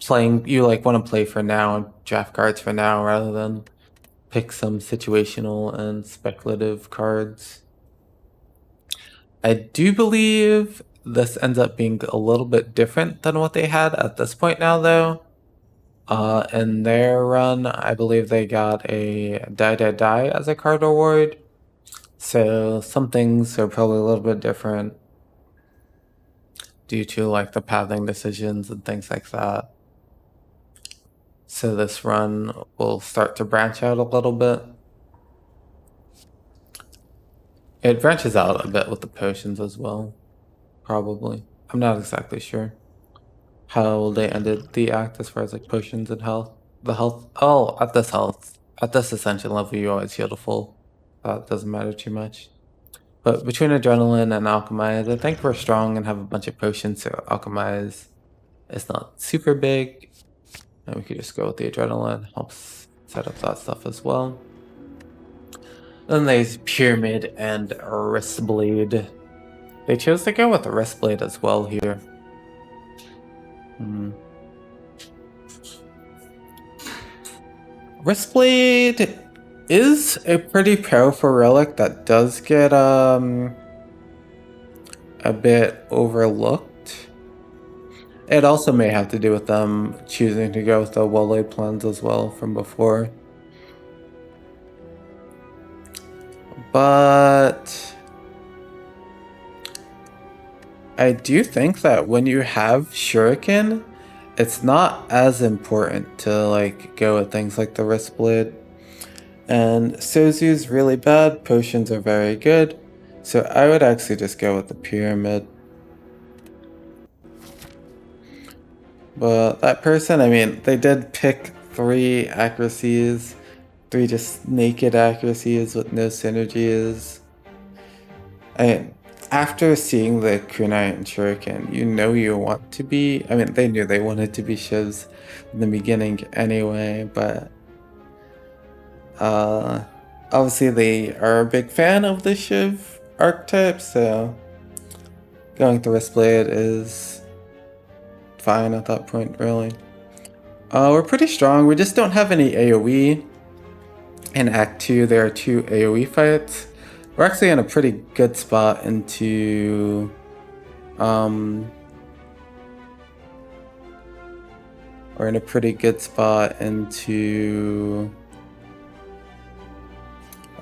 playing, you like want to play for now and draft cards for now rather than pick some situational and speculative cards. I do believe this ends up being a little bit different than what they had at this point now, though. In their run, I believe they got a die as a card reward. So some things are probably a little bit different due to like the pathing decisions and things like that. So this run will start to branch out a little bit. It branches out a bit with the potions as well, probably. I'm not exactly sure how they ended the act as far as like potions and health. The health, oh, at this ascension level, you always heal to full. That doesn't matter too much. But between Adrenaline and Alchemize, I think we're strong and have a bunch of potions, so Alchemize is not super big. And we could just go with the Adrenaline, helps set up that stuff as well. Then there's Pyramid and Wristblade. They chose to go with the Wristblade as well here. Wristblade is a pretty powerful relic that does get a bit overlooked. It also may have to do with them choosing to go with the well-laid plans as well from before. But I do think that when you have Shuriken, it's not as important to like go with things like the Wristblade. And Sozu's really bad, potions are very good. So I would actually just go with the Pyramid. But that person, I mean, they did pick 3 accuracies, 3 just naked accuracies with no synergies. And after seeing the Kunai and Shuriken, you know you want to be, I mean, they knew they wanted to be Shivs in the beginning anyway, but obviously they are a big fan of the Shiv archetype, so going to Wristblade is fine at that point, really. We're pretty strong. We just don't have any AoE. In Act 2, there are 2 AoE fights. We're actually in a pretty good spot into... we're in a pretty good spot into...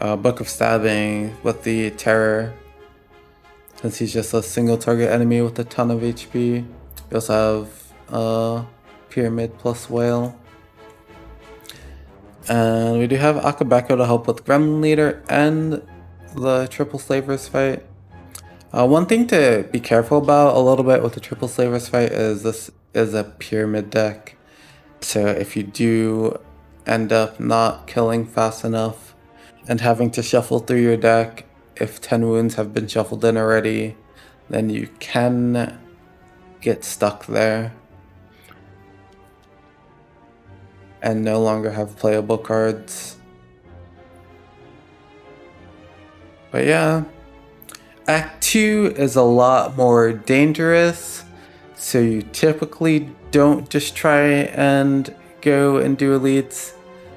Book of Stabbing with the Terror. Since he's just a single target enemy with a ton of HP. We also have Pyramid plus Whale. And we do have Akabeko to help with Gremlin Leader and the Triple Slavers fight. One thing to be careful about a little bit with the Triple Slavers fight is this is a Pyramid deck. So if you do end up not killing fast enough and having to shuffle through your deck, if 10 wounds have been shuffled in already, then you can get stuck there and no longer have playable cards. But yeah, Act 2 is a lot more dangerous, so you typically don't just try and go and do elites.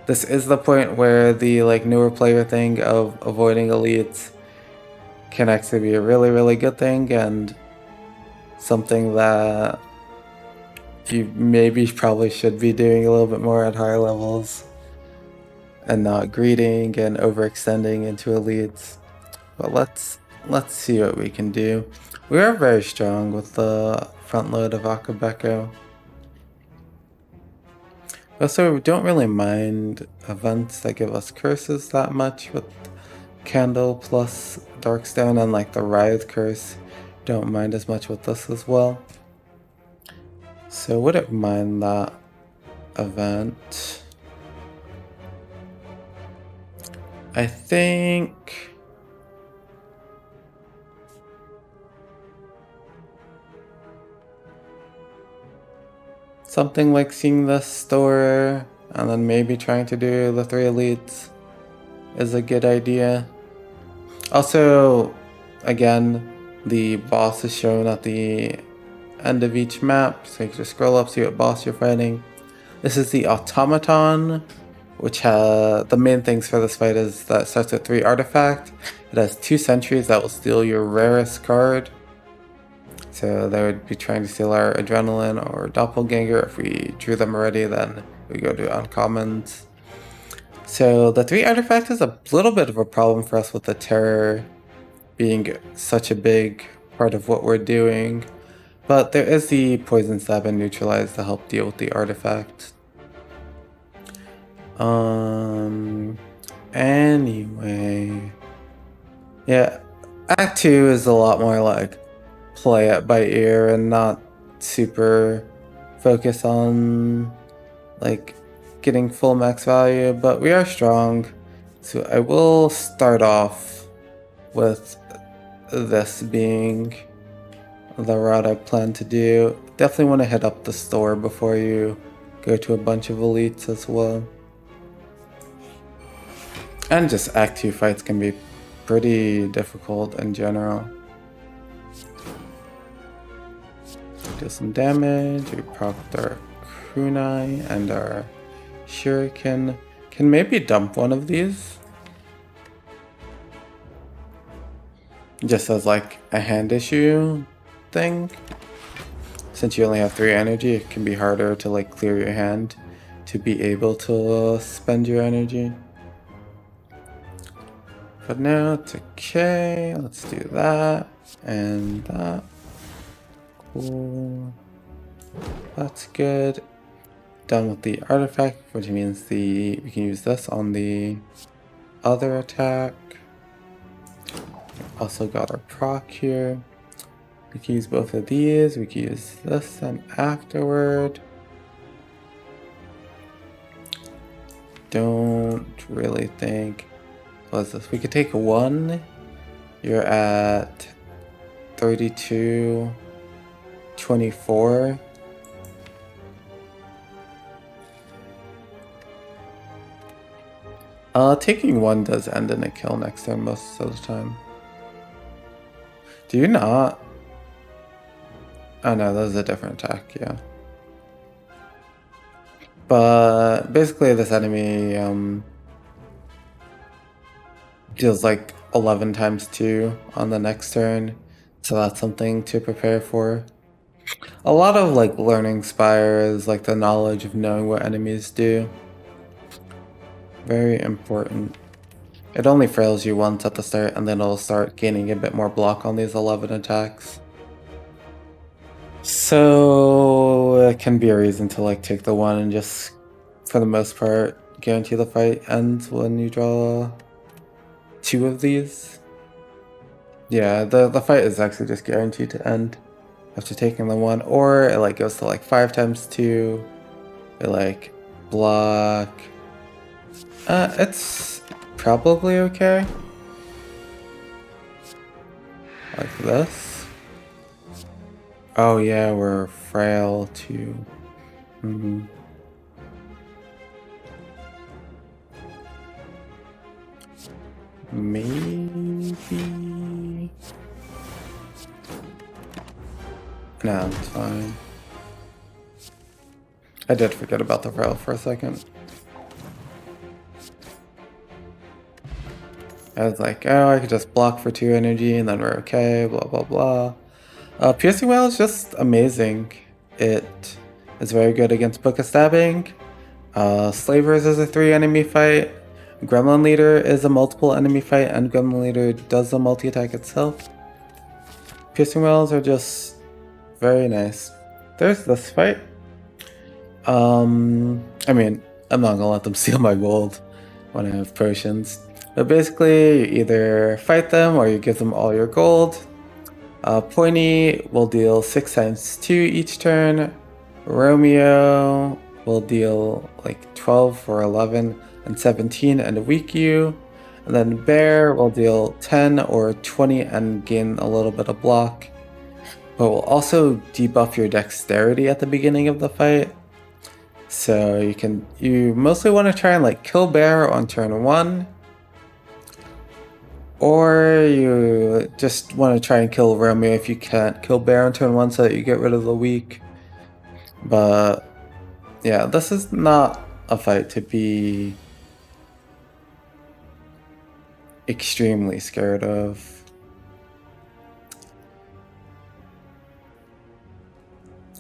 This is the point where the like newer player thing of avoiding elites can actually be a really, really good thing, and something that you maybe probably should be doing a little bit more at higher levels and not greeting and overextending into elites. But let's see what we can do. We are very strong with the front load of Akabeko. Also, we don't really mind events that give us curses that much with Candle plus Darkstone, and like the Writhe curse. Don't mind as much with this as well. So wouldn't mind that event. I think something like seeing the store and then maybe trying to do the 3 elites is a good idea. Also, again, the boss is shown at the end of each map, so you can just scroll up, see what boss you're fighting. This is the Automaton, which the main things for this fight is that it starts with 3 artifact. It has 2 sentries that will steal your rarest card. So they would be trying to steal our Adrenaline or Doppelganger. If we drew them already, then we go to uncommons. So the 3 artifact is a little bit of a problem for us with the terror being such a big part of what we're doing. But there is the Poison Stab and Neutralize to help deal with the artifact. Anyway. Yeah, Act 2 is a lot more like play it by ear and not super focus on like getting full max value, but we are strong. So I will start off with this being the route I plan to do. Definitely want to hit up the store before you go to a bunch of elites as well. And just Act 2 fights can be pretty difficult in general. Do some damage, we proc our kunai and our shuriken. Can maybe dump one of these. Just as like a hand issue thing. Since you only have 3 energy, it can be harder to like clear your hand to be able to spend your energy. But now it's okay, let's do that and that. Cool. That's good. Done with the artifact, which means we can use this on the other attack. Also got our proc here. We can use both of these. We can use this then afterward. Don't really think. What's this? We could take 1. You're at 32, 24. Taking 1 does end in a kill next turn most of the time. Do you not? Oh no, that was a different attack, yeah. But basically this enemy deals like 11 times 2 on the next turn, so that's something to prepare for. A lot of like learning Spire is like the knowledge of knowing what enemies do. Very important. It only fails you once at the start, and then it'll start gaining a bit more block on these 11 attacks. So it can be a reason to like take the 1 and just, for the most part, guarantee the fight ends when you draw 2 of these. Yeah, the fight is actually just guaranteed to end after taking the 1, or it like goes to like 5 times 2. It like block. It's probably okay. Like this. Oh yeah, we're frail too. Maybe. No, it's fine. I did forget about the frail for a second. I was like, oh, I could just block for 2 energy and then we're okay, blah blah blah. Piercing Wail is just amazing. It is very good against Book of Stabbing. Slavers is a 3 enemy fight. Gremlin Leader is a multiple enemy fight, and Gremlin Leader does the multi-attack itself. Piercing Wells are just very nice. There's this fight. I mean, I'm not gonna let them steal my gold when I have potions. But basically, you either fight them or you give them all your gold. Pointy will deal 6 times 2 each turn. Romeo will deal like 12 or 11 and 17 and weak you. And then Bear will deal 10 or 20 and gain a little bit of block. But will also debuff your dexterity at the beginning of the fight. So you mostly want to try and like kill Bear on turn 1. Or you just want to try and kill Romeo if you can't kill Bear on turn 1 so that you get rid of the weak. But yeah, this is not a fight to be extremely scared of.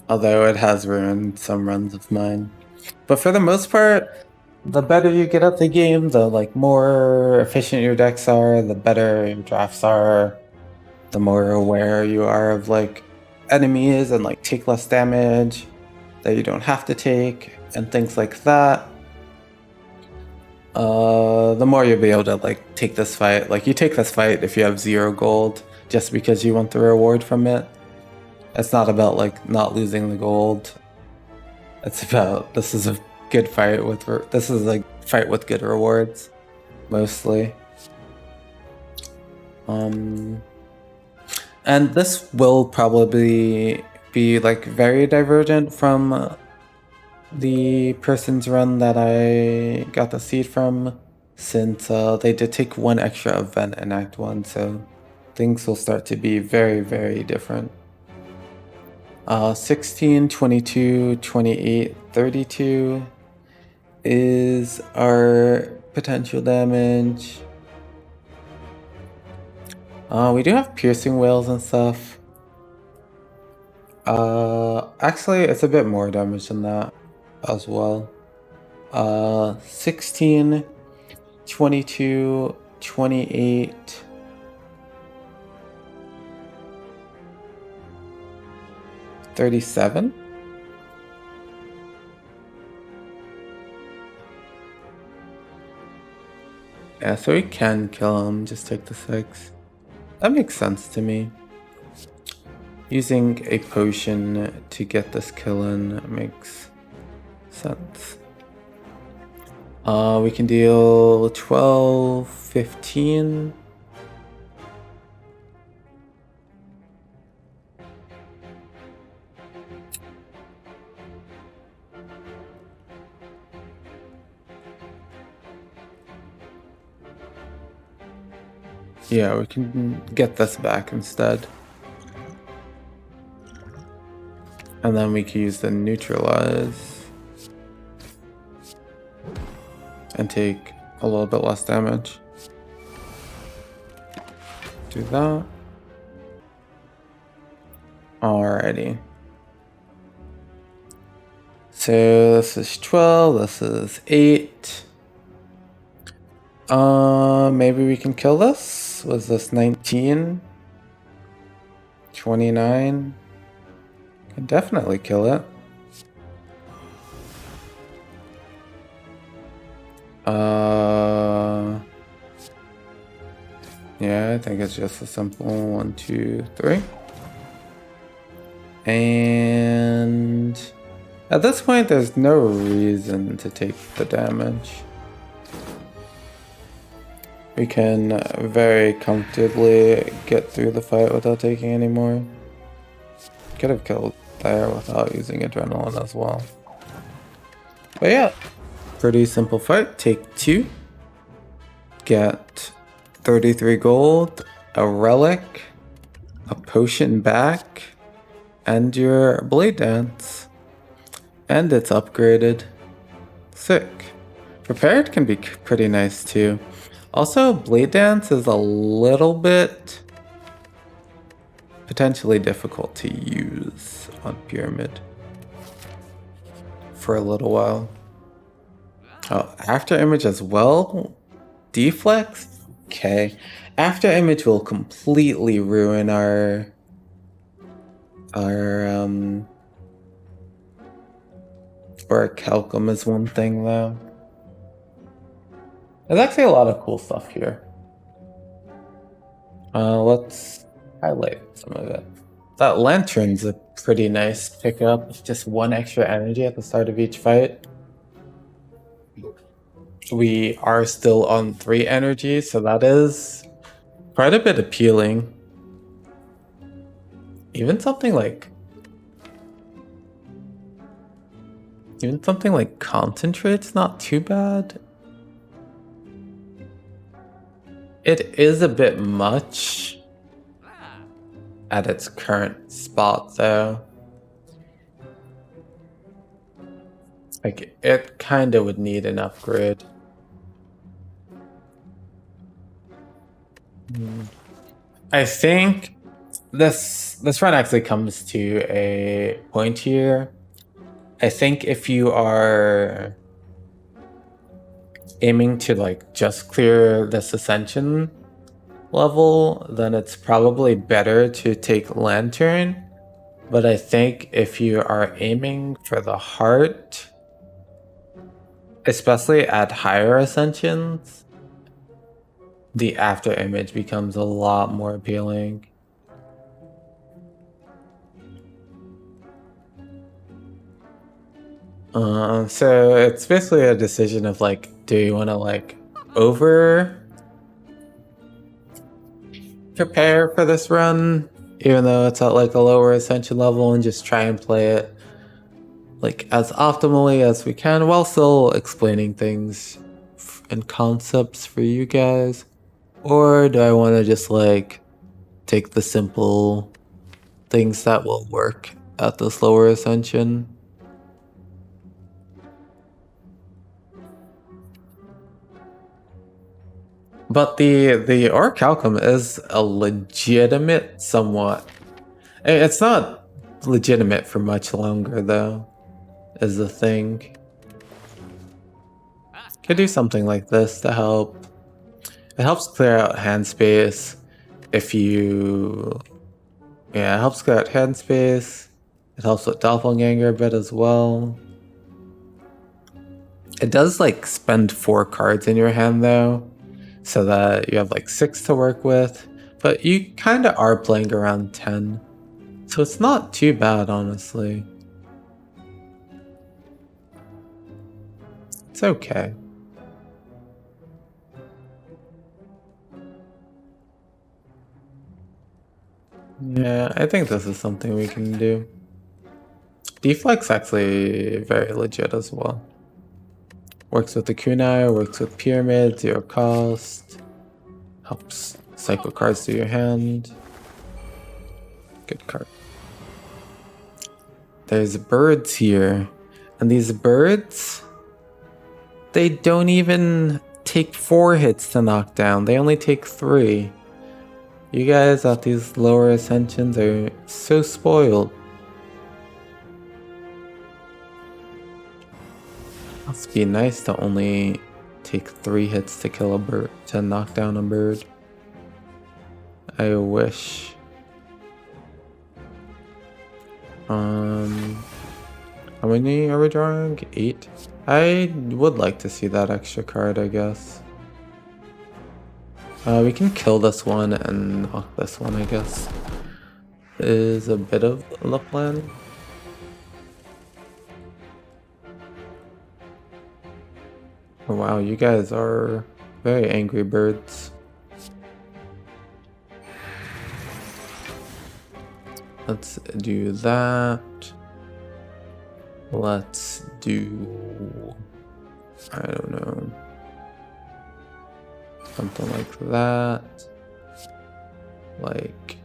Although it has ruined some runs of mine. But for the most part, the better you get at the game, the like more efficient your decks are, the better your drafts are, the more aware you are of like enemies and like take less damage that you don't have to take and things like that. The more you'll be able to like take this fight. Like you take this fight if you have 0 gold just because you want the reward from it. It's not about like not losing the gold. It's about this is a good fight with fight with good rewards, mostly. And this will probably be like very divergent from the person's run that I got the seed from, since they did take 1 extra event in Act 1, so things will start to be very, very different. 16, 22, 28, 32 is our potential damage. We do have piercing wails and stuff. Actually, it's a bit more damage than that as well. 16, 22, 28. $37? Yeah, so we can kill him, just take the 6. That makes sense to me. Using a potion to get this kill in makes sense. We can deal 12, 15. Yeah, we can get this back instead. And then we can use the neutralize and take a little bit less damage. Do that. Alrighty. So this is 12, this is 8. Maybe we can kill this? Was this 19? 29? Can definitely kill it. Yeah, I think it's just a simple 1, 2, 3. And at this point, there's no reason to take the damage. We can very comfortably get through the fight without taking any more. Could have killed there without using adrenaline as well. But yeah, pretty simple fight. Take 2. Get 33 gold, a relic, a potion back, and your blade dance. And it's upgraded. Sick. Prepared can be pretty nice too. Also, blade dance is a little bit potentially difficult to use on pyramid. for a little while. Oh, after image as well? Deflex? Okay. After image will completely ruin our calcum is one thing though. There's actually a lot of cool stuff here. Let's highlight some of it. That lantern's a pretty nice pickup. It's just 1 extra energy at the start of each fight. We are still on 3 energy, so that is quite a bit appealing. Even something like concentrate's not too bad. It is a bit much at its current spot though. Like, it kinda would need an upgrade. I think this run actually comes to a point here. I think if you are aiming to like just clear this ascension level, then it's probably better to take lantern. But I think if you are aiming for the heart, especially at higher ascensions, the after image becomes a lot more appealing. So it's basically a decision of like, do you want to like over prepare for this run, even though it's at like a lower ascension level, and just try and play it like as optimally as we can while still explaining things and concepts for you guys? Or do I want to just like take the simple things that will work at this lower ascension? But the orichalcum is a legitimate somewhat. It's not legitimate for much longer though, is the thing. Could do something like this to help. It helps clear out hand space if you... Yeah, it helps clear out hand space. It helps with doppelganger a bit as well. It does like spend 4 cards in your hand though, so that you have like 6 to work with, but you kind of are playing around 10, so it's not too bad, honestly. It's okay. Yeah, I think this is something we can do. Deflex actually very legit as well. Works with the kunai, works with pyramid, 0 cost. Helps cycle cards to your hand. Good card. There's birds here. And these birds, they don't even take 4 hits to knock down. They only take 3. You guys at these lower ascensions are so spoiled. Must be nice to only take 3 hits to kill a bird, to knock down a bird. I wish. How many are we drawing? 8? I would like to see that extra card, I guess. We can kill this one and knock this one, I guess. Is a bit of the plan. Oh, wow, you guys are very angry birds. Let's do that. Let's do... I don't know. Something like that. Like...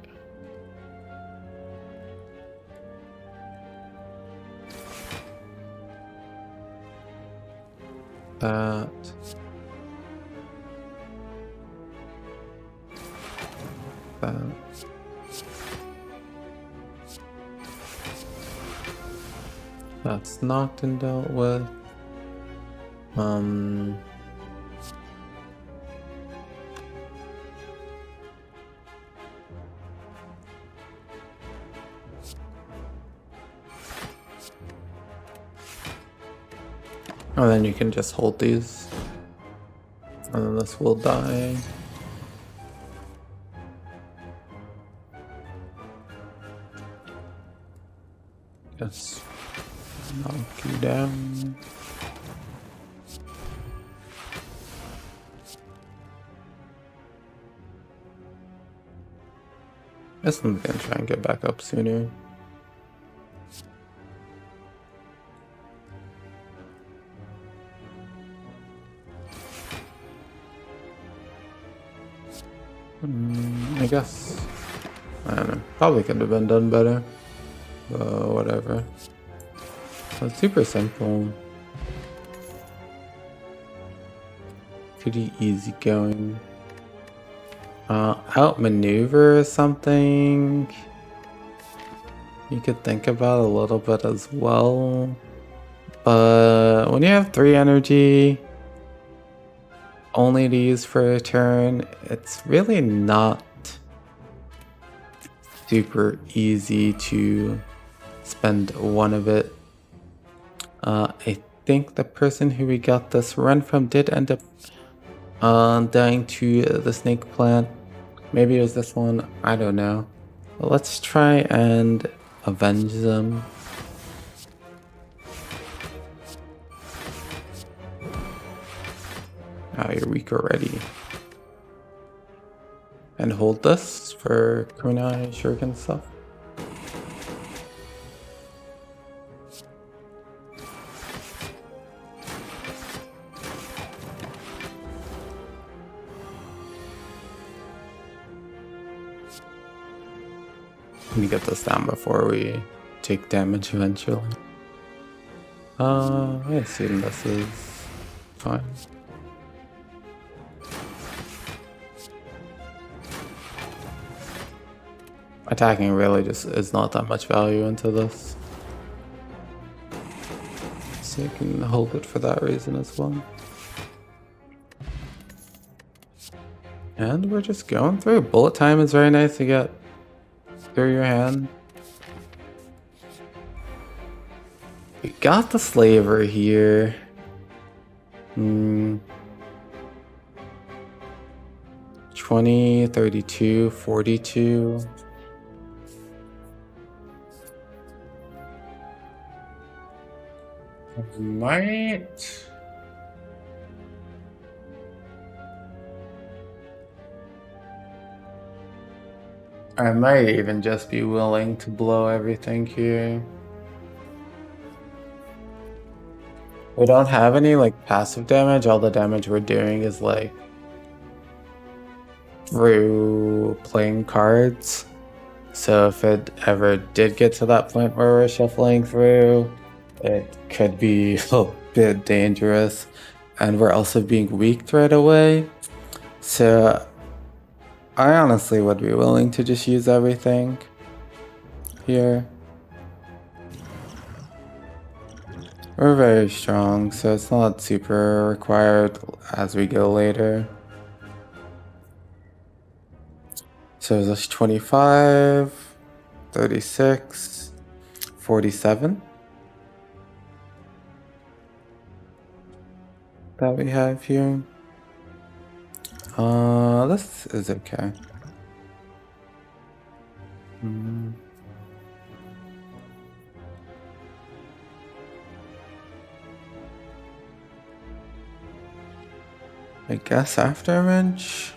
that. That. That's knocked and dealt with. And then you can just hold these. And then this will die. Just knock you down. This one's gonna try and get back up sooner. I guess. I don't know. Probably could have been done better. But whatever. So it's super simple. Pretty easy going. Outmaneuver is something you could think about a little bit as well. But when you have 3 energy only to use for a turn, it's really not super easy to spend 1 of it. I think the person who we got this run from did end up dying to the snake plant. Maybe it was this one, I don't know. But let's try and avenge them. Oh, you're weak already. And hold this for kunai, shuriken stuff. Let me get this down before we take damage eventually. I assume this is fine. Attacking really just is not that much value into this. So you can hold it for that reason as well. And we're just going through. Bullet time is very nice to get through your hand. We got the slaver here. 20, 32, 42. I might even just be willing to blow everything here. We don't have any like passive damage. All the damage we're doing is like through playing cards. So if it ever did get to that point where we're shuffling through, it could be a bit dangerous. And we're also being weak right away. So I honestly would be willing to just use everything here. We're very strong, so it's not super required as we go later. So there's 25, 36, 47 that we have here. This is okay. I guess after wrench.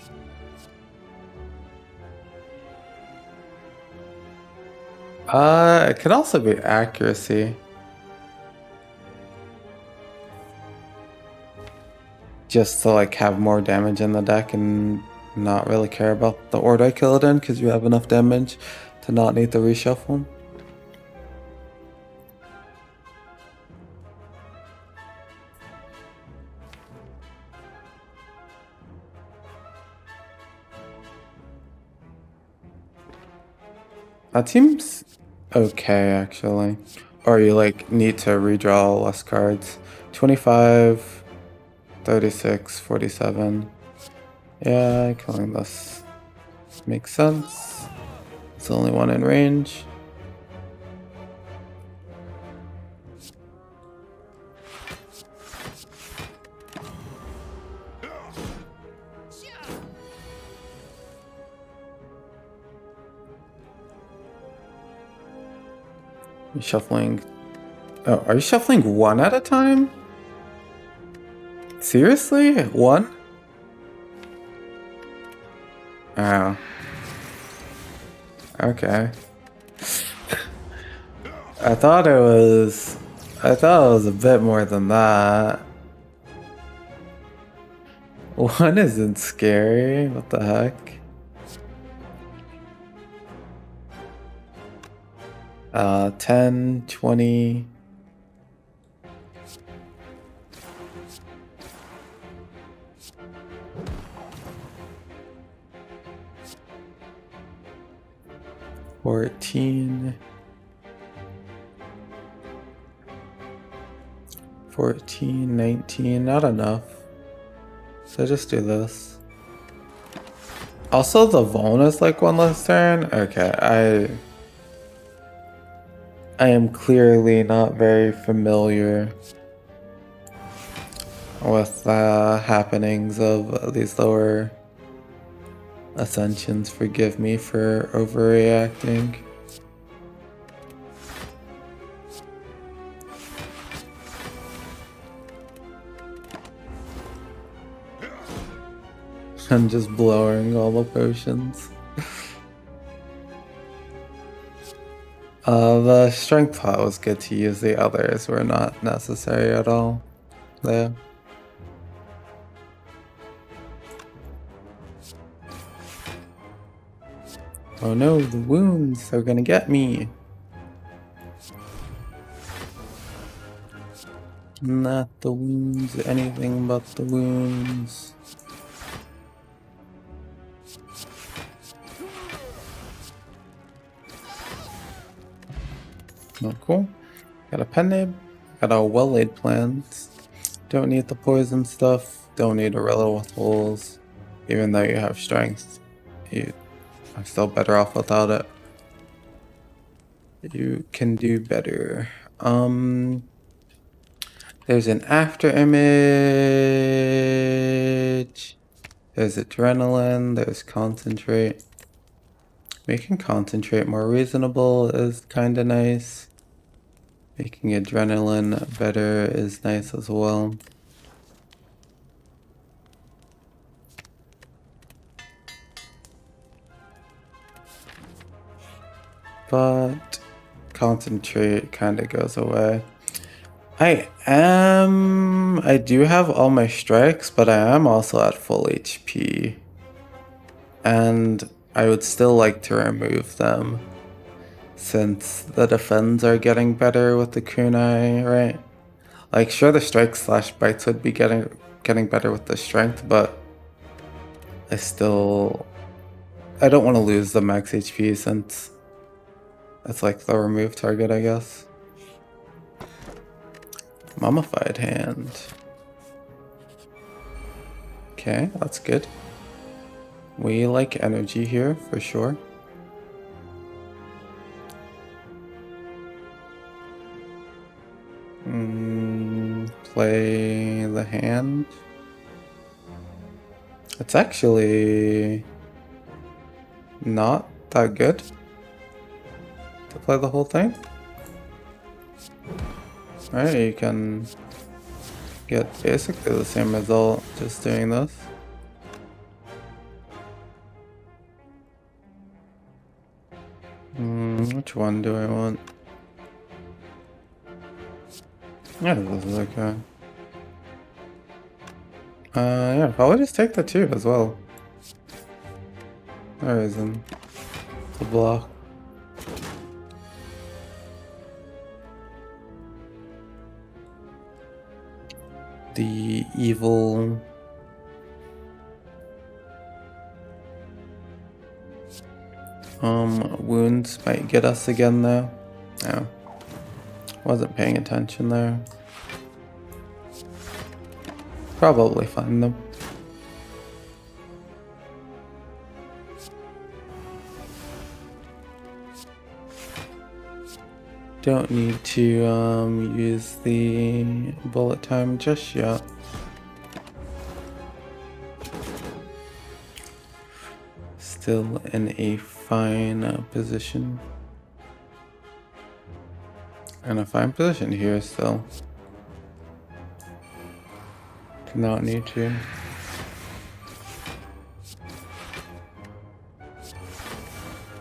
It could also be accuracy. Just to like have more damage in the deck and not really care about the order I kill it in because you have enough damage to not need to reshuffle. That seems okay actually. Or you like need to redraw less cards. 25, 36, 47. Yeah, killing this makes sense. It's the only one in range. You shuffling. Oh, are you shuffling one at a time? Seriously? One? Oh. Okay. I thought it was a bit more than that. One isn't scary. What the heck? 10, 20. $14, 19, not enough. So just do this. Also, the Vuln is like one less turn. Okay, I am clearly not very familiar with the happenings of these lower ascensions. Forgive me for overreacting. I'm just blowing all the potions. The strength pot was good to use, the others were not necessary at all there. Oh no, the wounds are gonna get me. Not the wounds, anything but the wounds. Oh, cool. Got a pen nib, got a well-laid plans. Don't need the poison stuff, don't need a relic with holes. Even though you have strength, you are still better off without it. You can do better. There's an after image. There's adrenaline, there's concentrate. Making concentrate more reasonable is kinda nice. Making adrenaline better is nice as well. But concentrate kinda goes away. I do have all my strikes, but I am also at full HP. And I would still like to remove them, since the defends are getting better with the kunai, right? Like, sure, the strike slash bites would be getting better with the strength, but I don't want to lose the max HP since it's like the remove target, I guess. Mummified hand. Okay, that's good. We like energy here for sure. Play the hand. It's actually not that good to play the whole thing. Alright, you can get basically the same result just doing this. Which one do I want? Yeah, this is okay. Yeah, probably just take the 2 as well. No reason to block. The evil wounds might get us again though. Yeah. Wasn't paying attention there. Probably fine though. Don't need to use the bullet time just yet. Still in a fine position. And a fine position here still. Do not need to.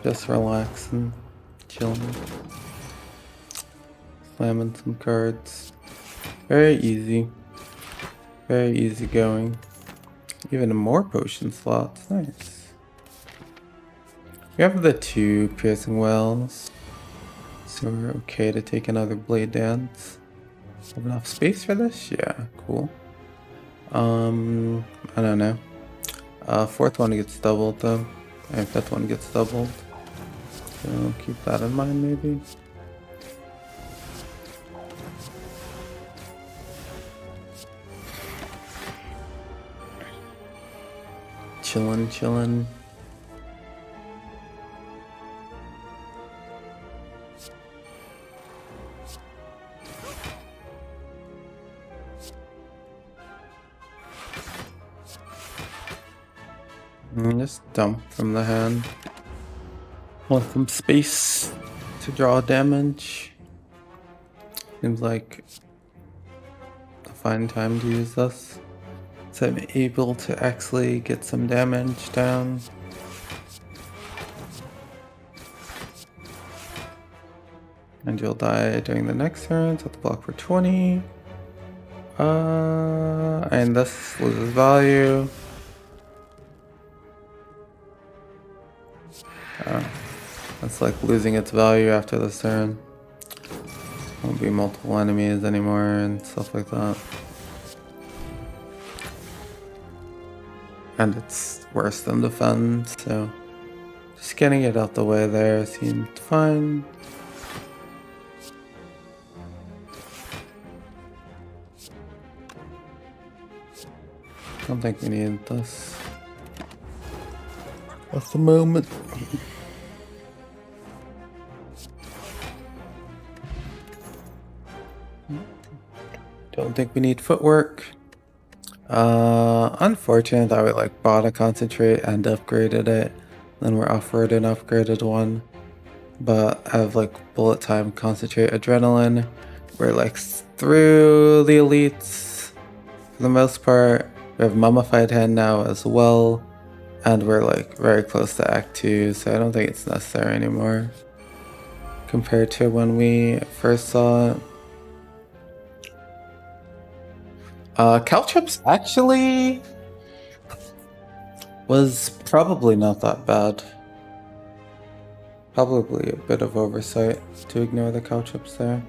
Just relaxing, chilling. Slamming some cards. Very easy. Very easy going. Even more potion slots. Nice. We have the 2 piercing wells. So we're okay to take another blade dance. Have enough space for this? Yeah, cool. I don't know. 4th one gets doubled though. And 5th one gets doubled. So keep that in mind maybe. Chillin'. Just dump from the hand. Want some space to draw damage. Seems like a fine time to use this. So I'm able to actually get some damage down. And you'll die during the next turn, so have to block for 20. And this loses value. It's like losing its value after this turn. Won't be multiple enemies anymore and stuff like that. And it's worse than defend, so just getting it out the way there seemed fine. Don't think we need this at the moment. Don't think we need footwork. Unfortunate that we like bought a concentrate and upgraded it. Then we're offered an upgraded one. But I have like bullet time, concentrate, adrenaline. We're like through the elites for the most part. We have mummified hand now as well. And we're like very close to Act 2, so I don't think it's necessary anymore. Compared to when we first saw it. Caltrips actually was probably not that bad. Probably a bit of oversight to ignore the Caltrips there.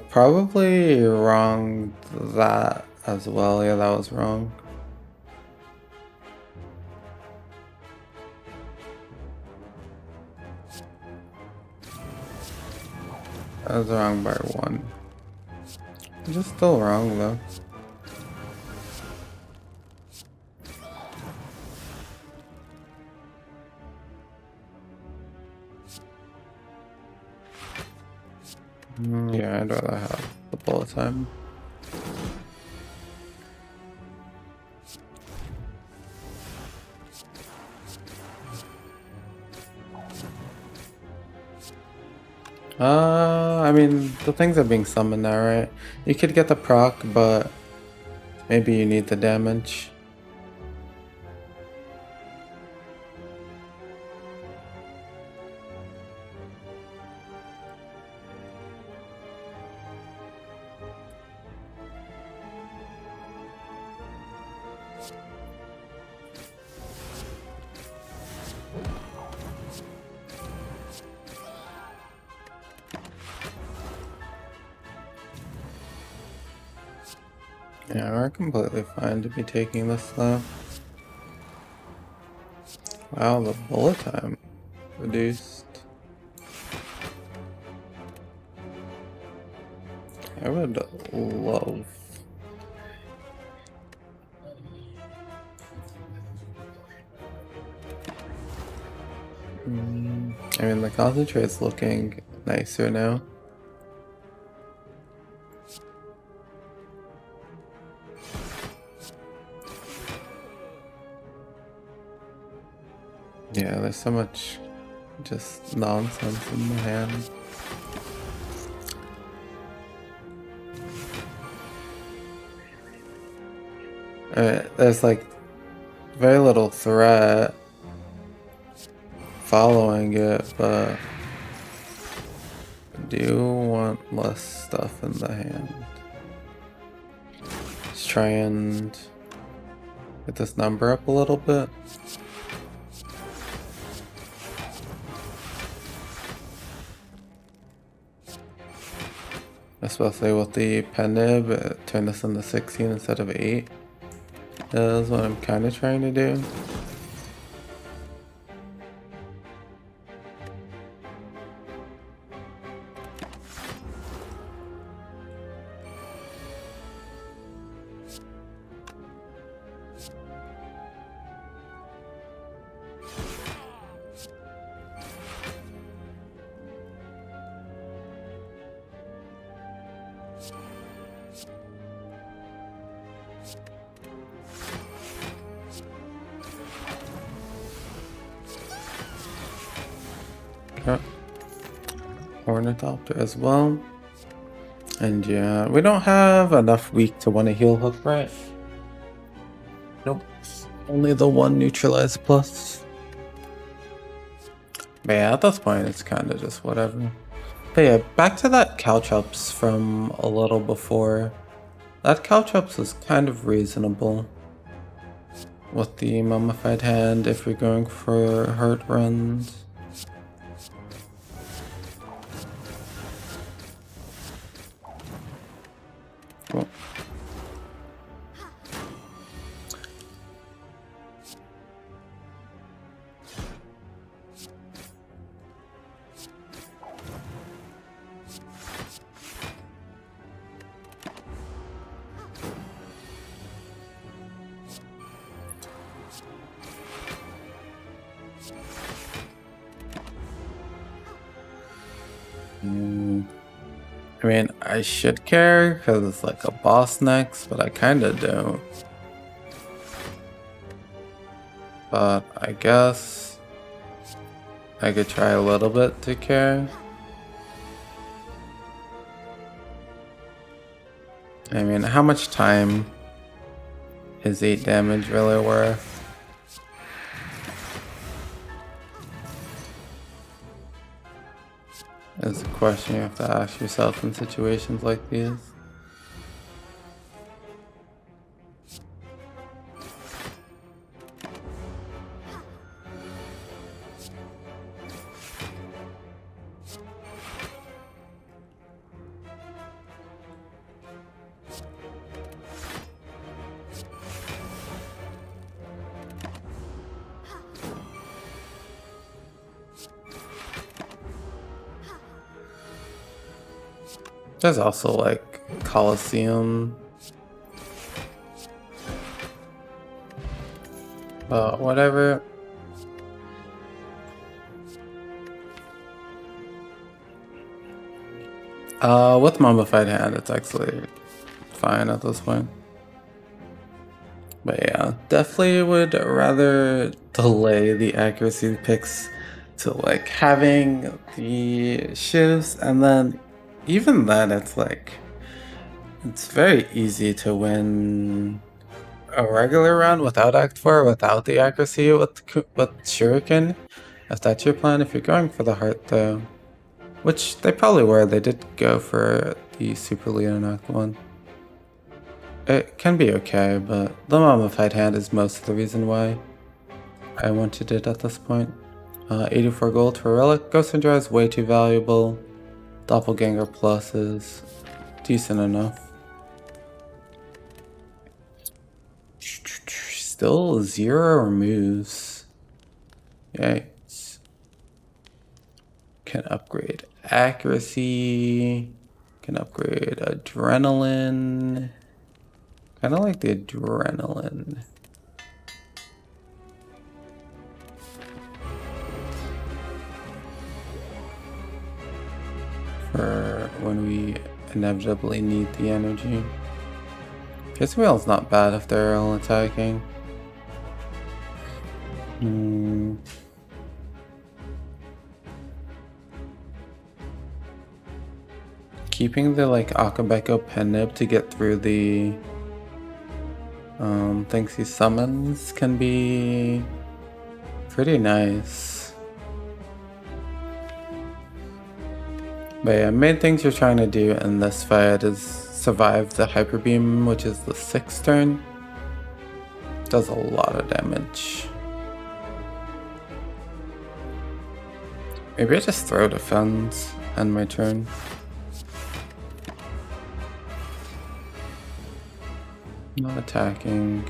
Probably wrong that as well. Yeah, that was wrong. That was wrong by 1. Just still wrong though. Yeah, I'd rather have the bullet time. I mean, the things are being summoned now, right? You could get the proc, but maybe you need the damage. Yeah, we're completely fine to be taking this though. Wow, the bullet time reduced. I would love. I mean, the concentrate's looking nicer now. Yeah, there's so much just nonsense in the hand. There's like very little threat following it, but I do want less stuff in the hand. Let's try and get this number up a little bit. Especially with the pen nib, turn this into 16 instead of 8. Is what I'm kind of trying to do. Ornithopter as well. And yeah, we don't have enough weak to want to heal hook, right? Nope. Only the one neutralize plus. But yeah, at this point it's kind of just whatever. But yeah, back to that Caltrops from a little before. That Caltrops was kind of reasonable with the mummified hand if you're going for hurt runs. Cool. I mean, I should care because it's like a boss next, but I kind of don't. But I guess I could try a little bit to care. I mean, how much time is 8 damage really worth? Is a question you have to ask yourself in situations like these. There's also like Colosseum. Whatever. With mummified hand, it's actually fine at this point. But yeah, definitely would rather delay the accuracy picks to like having the shifts, and then even then it's like it's very easy to win a regular round without Act 4, without the accuracy with Shuriken, if that's your plan. If you're going for the heart though, which they probably were, they did go for the Super Lead in Act 1. It can be okay, but the mummified hand is most of the reason why I wanted it at this point. 84 gold for Relic. Ghost Hunter is way too valuable. Doppelganger Plus is decent enough. still 0 removes. Yikes. Can upgrade accuracy. Can upgrade adrenaline. Kind of like the adrenaline. For when we inevitably need the energy. Pierce wheel's not bad if they're all attacking. Keeping the like Akabeko pen nib to get through the things he summons can be pretty nice. But yeah, main things you're trying to do in this fight is survive the Hyper Beam, which is the 6th turn. Does a lot of damage. Maybe I just throw defense and my turn. Not attacking.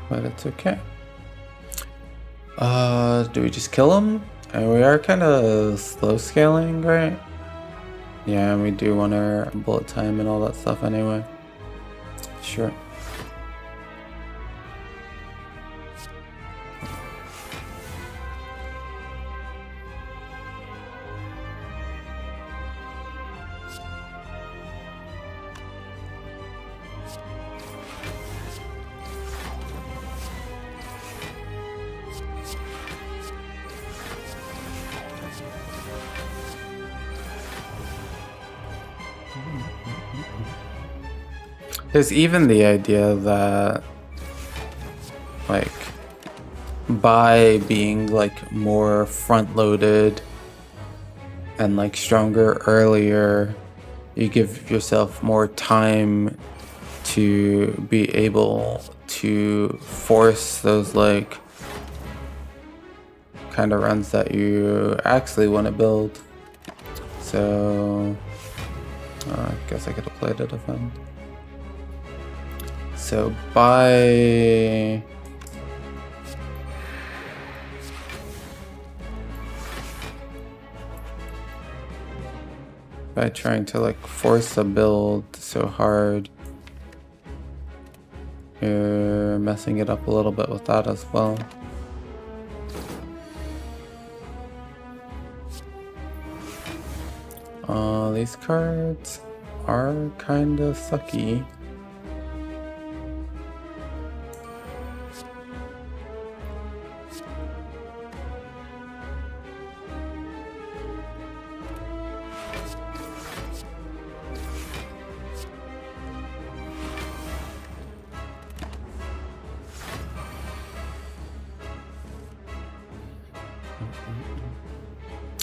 But it's okay. Do we just kill him? And we are kind of slow scaling, right? Yeah, and we do want our bullet time and all that stuff anyway. Sure. There's even the idea that, like, by being, like, more front-loaded and, like, stronger earlier, you give yourself more time to be able to force those, like, kind of runs that you actually want to build. So, I guess I could have played a defend. So by trying to like force a build so hard, you're messing it up a little bit with that as well. These cards are kind of sucky.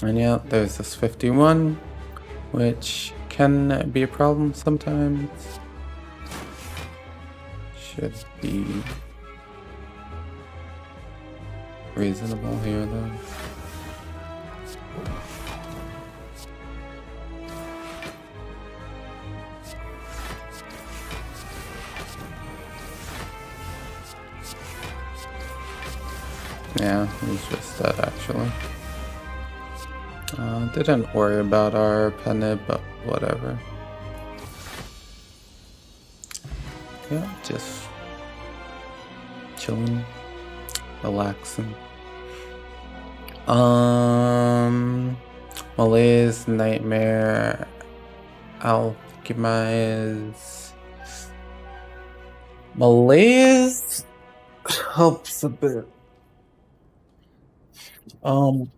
And yeah, there's this 51, which can be a problem sometimes. Should be reasonable here though. Yeah, he's just dead actually. Didn't worry about our penny, but whatever. Yeah, just chilling, relaxing. Malaise, Nightmare, Alchemize. Malaise helps a bit.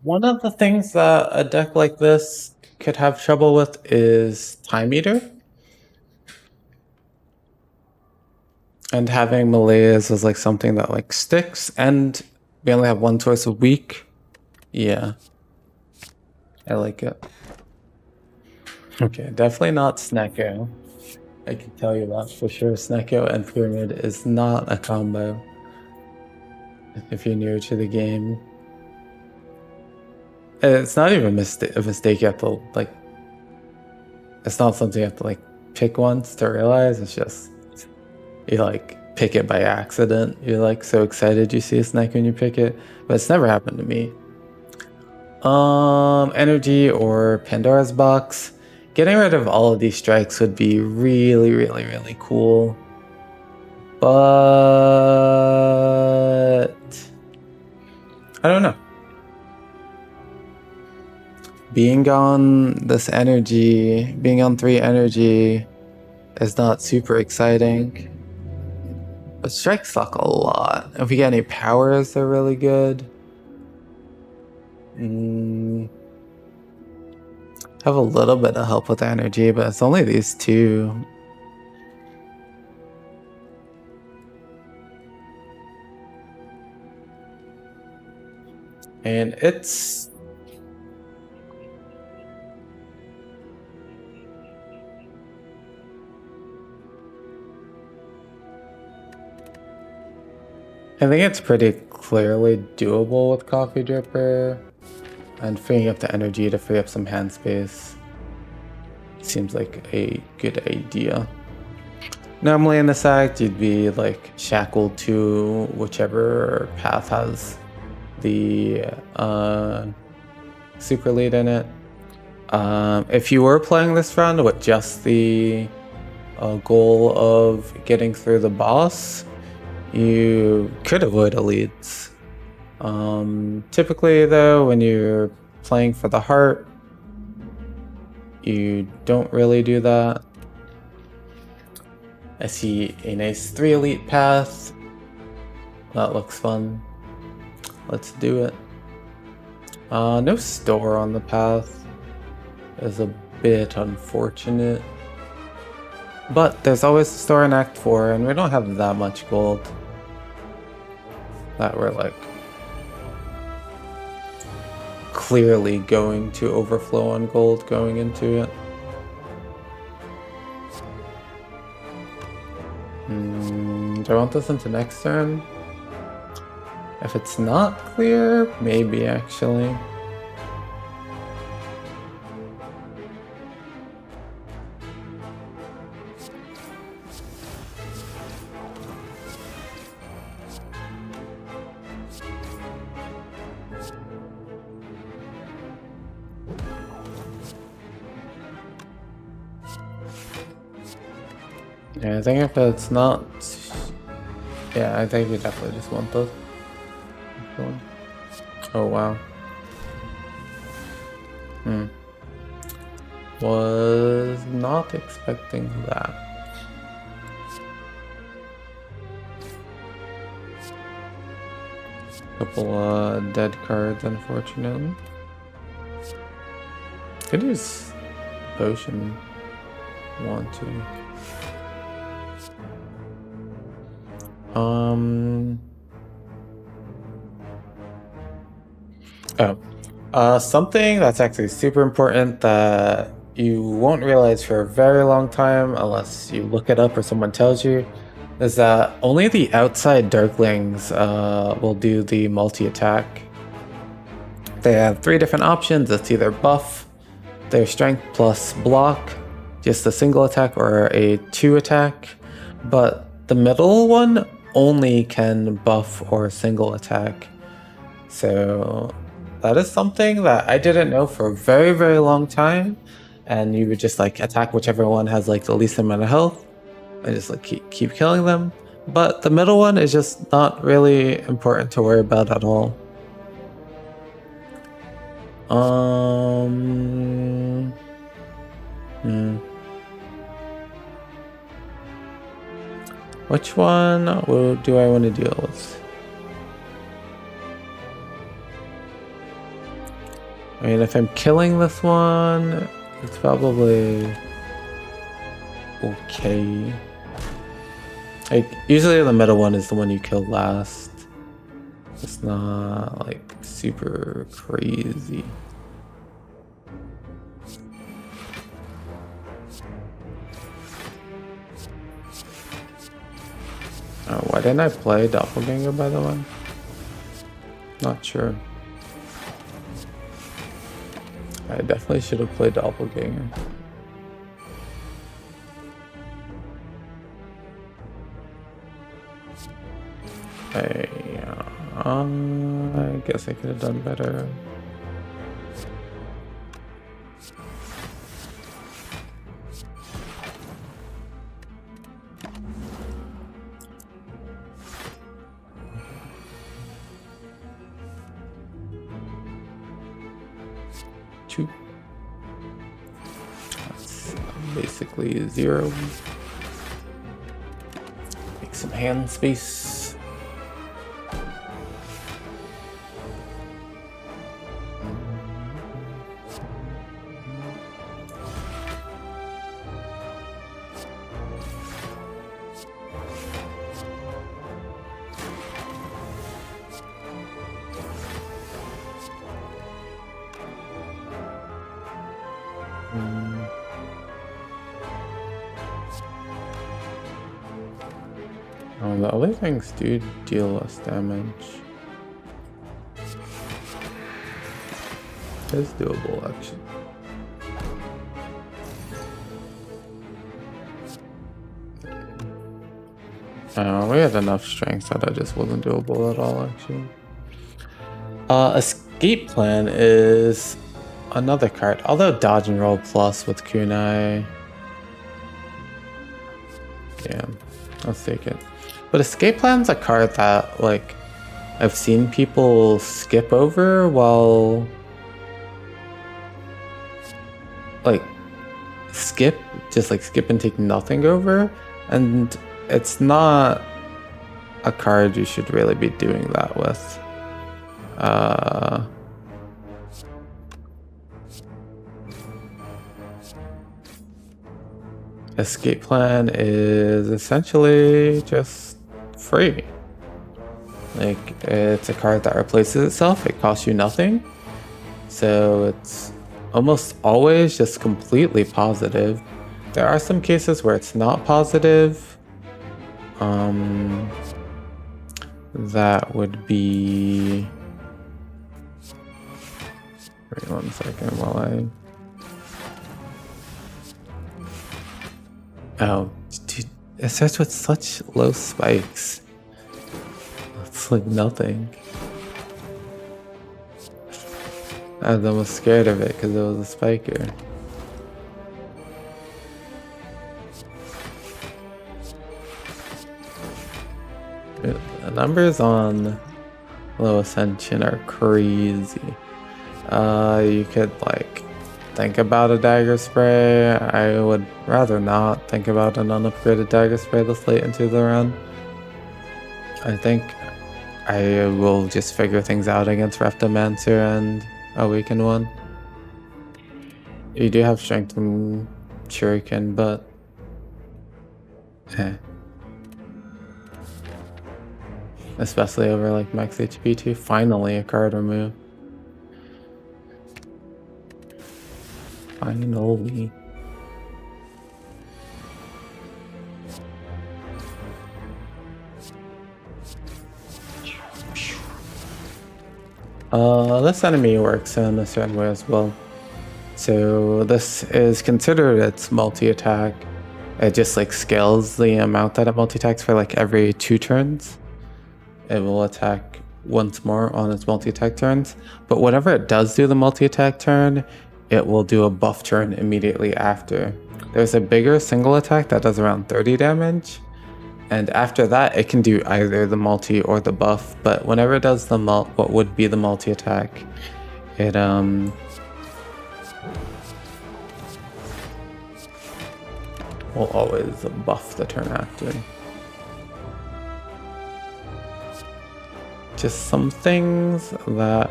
One of the things that a deck like this could have trouble with is Time Eater. And having Malaise is like something that like sticks, and we only have one choice a week. Yeah. I like it. Okay, definitely not Snecko. I can tell you that for sure. Snecko and Pyramid is not a combo. If you're new to the game. It's not even a mistake you have to like It's not something you have to like pick once to realize. It's just you like pick it by accident. You're like so excited you see a snake when you pick it, but it's never happened to me. Energy or Pandora's box. Getting rid of all of these strikes would be really, really, really cool. But I don't know. Being on this energy, being on 3 energy is not super exciting. But strikes suck a lot. If we get any powers, they're really good. Have a little bit of help with energy, but it's only these 2. And it's... I think it's pretty clearly doable with Coffee Dripper. And freeing up the energy to free up some hand space seems like a good idea. Normally in this act, you'd be like shackled to whichever path has the super lead in it. If you were playing this round with just the goal of getting through the boss, you could avoid elites. Typically though, when you're playing for the heart, you don't really do that. I see a nice 3 elite path. That looks fun. Let's do it. No store on the path is a bit unfortunate. But there's always a store in Act 4, and we don't have that much gold that we're like clearly going to overflow on gold going into it. Do I want this into next turn? If it's not clear, maybe actually. Yeah, I think if it's not... Yeah, I think we definitely just want those. Oh, wow. Was not expecting that. Couple dead cards, unfortunately. Could use potion. Want to. Something that's actually super important that you won't realize for a very long time unless you look it up or someone tells you is that only the outside Darklings will do the multi-attack. They have 3 different options. It's either buff their strength plus block, just a single attack, or a 2 attack. But the middle one only can buff or single attack. So that is something that I didn't know for a very, very long time. And you would just like attack whichever one has like the least amount of health and just like keep killing them. But the middle one is just not really important to worry about at all. Which one do I want to deal with? I mean, if I'm killing this one, it's probably okay. Like, usually the middle one is the one you kill last. It's not like super crazy. Oh, why didn't I play Doppelganger, by the way? Not sure. I definitely should have played Doppelganger. I guess I could have done better. Two. That's basically 0. Make some hand space. The other things do deal less damage. It's doable, actually. We had enough strength that it just wasn't doable at all, actually. Escape Plan is another card, although Dodge and Roll Plus with Kunai. Yeah, let's take it. But Escape Plan's a card that, like, I've seen people skip over while... Like, skip and take nothing over. And it's not a card you should really be doing that with. Escape Plan is essentially just free. Like, it's a card that replaces itself. It costs you nothing. So it's almost always just completely positive. There are some cases where it's not positive. That would be... Wait 1 second while I... Oh, dude, it starts with such low spikes. It's like nothing. I was almost scared of it because it was a spiker. The numbers on low ascension are crazy. You could like think about a dagger spray. I would rather not think about an unupgraded dagger spray this late into the run. I think I will just figure things out against Reptomancer and Awaken one. You do have strength from Shuriken, but especially over like max HP too. Finally a card remove. Finally. This enemy works in a certain way as well. So this is considered its multi-attack. It just like scales the amount that it multi-attacks for like every 2 turns. It will attack once more on its multi-attack turns. But whenever it does do the multi-attack turn, it will do a buff turn immediately after. There's a bigger single attack that does around 30 damage. And after that, it can do either the multi or the buff. But whenever it does the what would be the multi-attack, it will always buff the turn after. Just some things that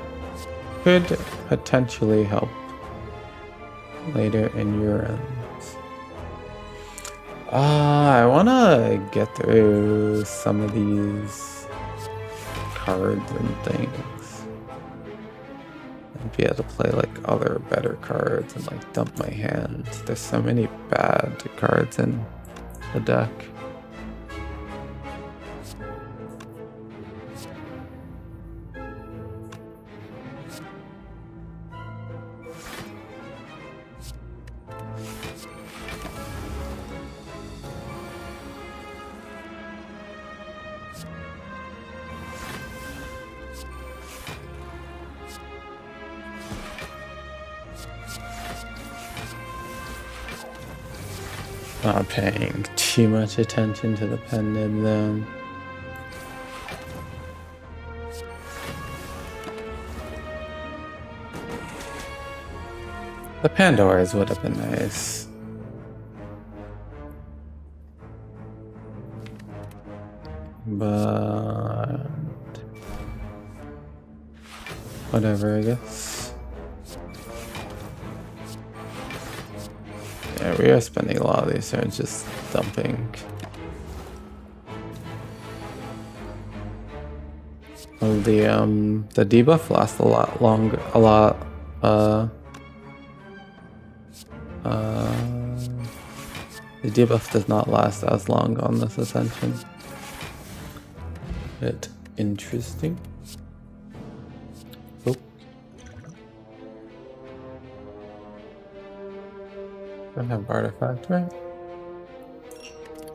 could potentially help later in your runs. I want to get through some of these cards and things and be able to play like other better cards and like dump my hand. There's so many bad cards in the deck. Not paying too much attention to the pen nib then. The Pandoras would have been nice. But whatever, I guess. Yeah, we are spending a lot of these turns just dumping. Well, the debuff lasts a lot longer, the debuff does not last as long on this ascension. Bit interesting. Oh. Don't have artifact, right?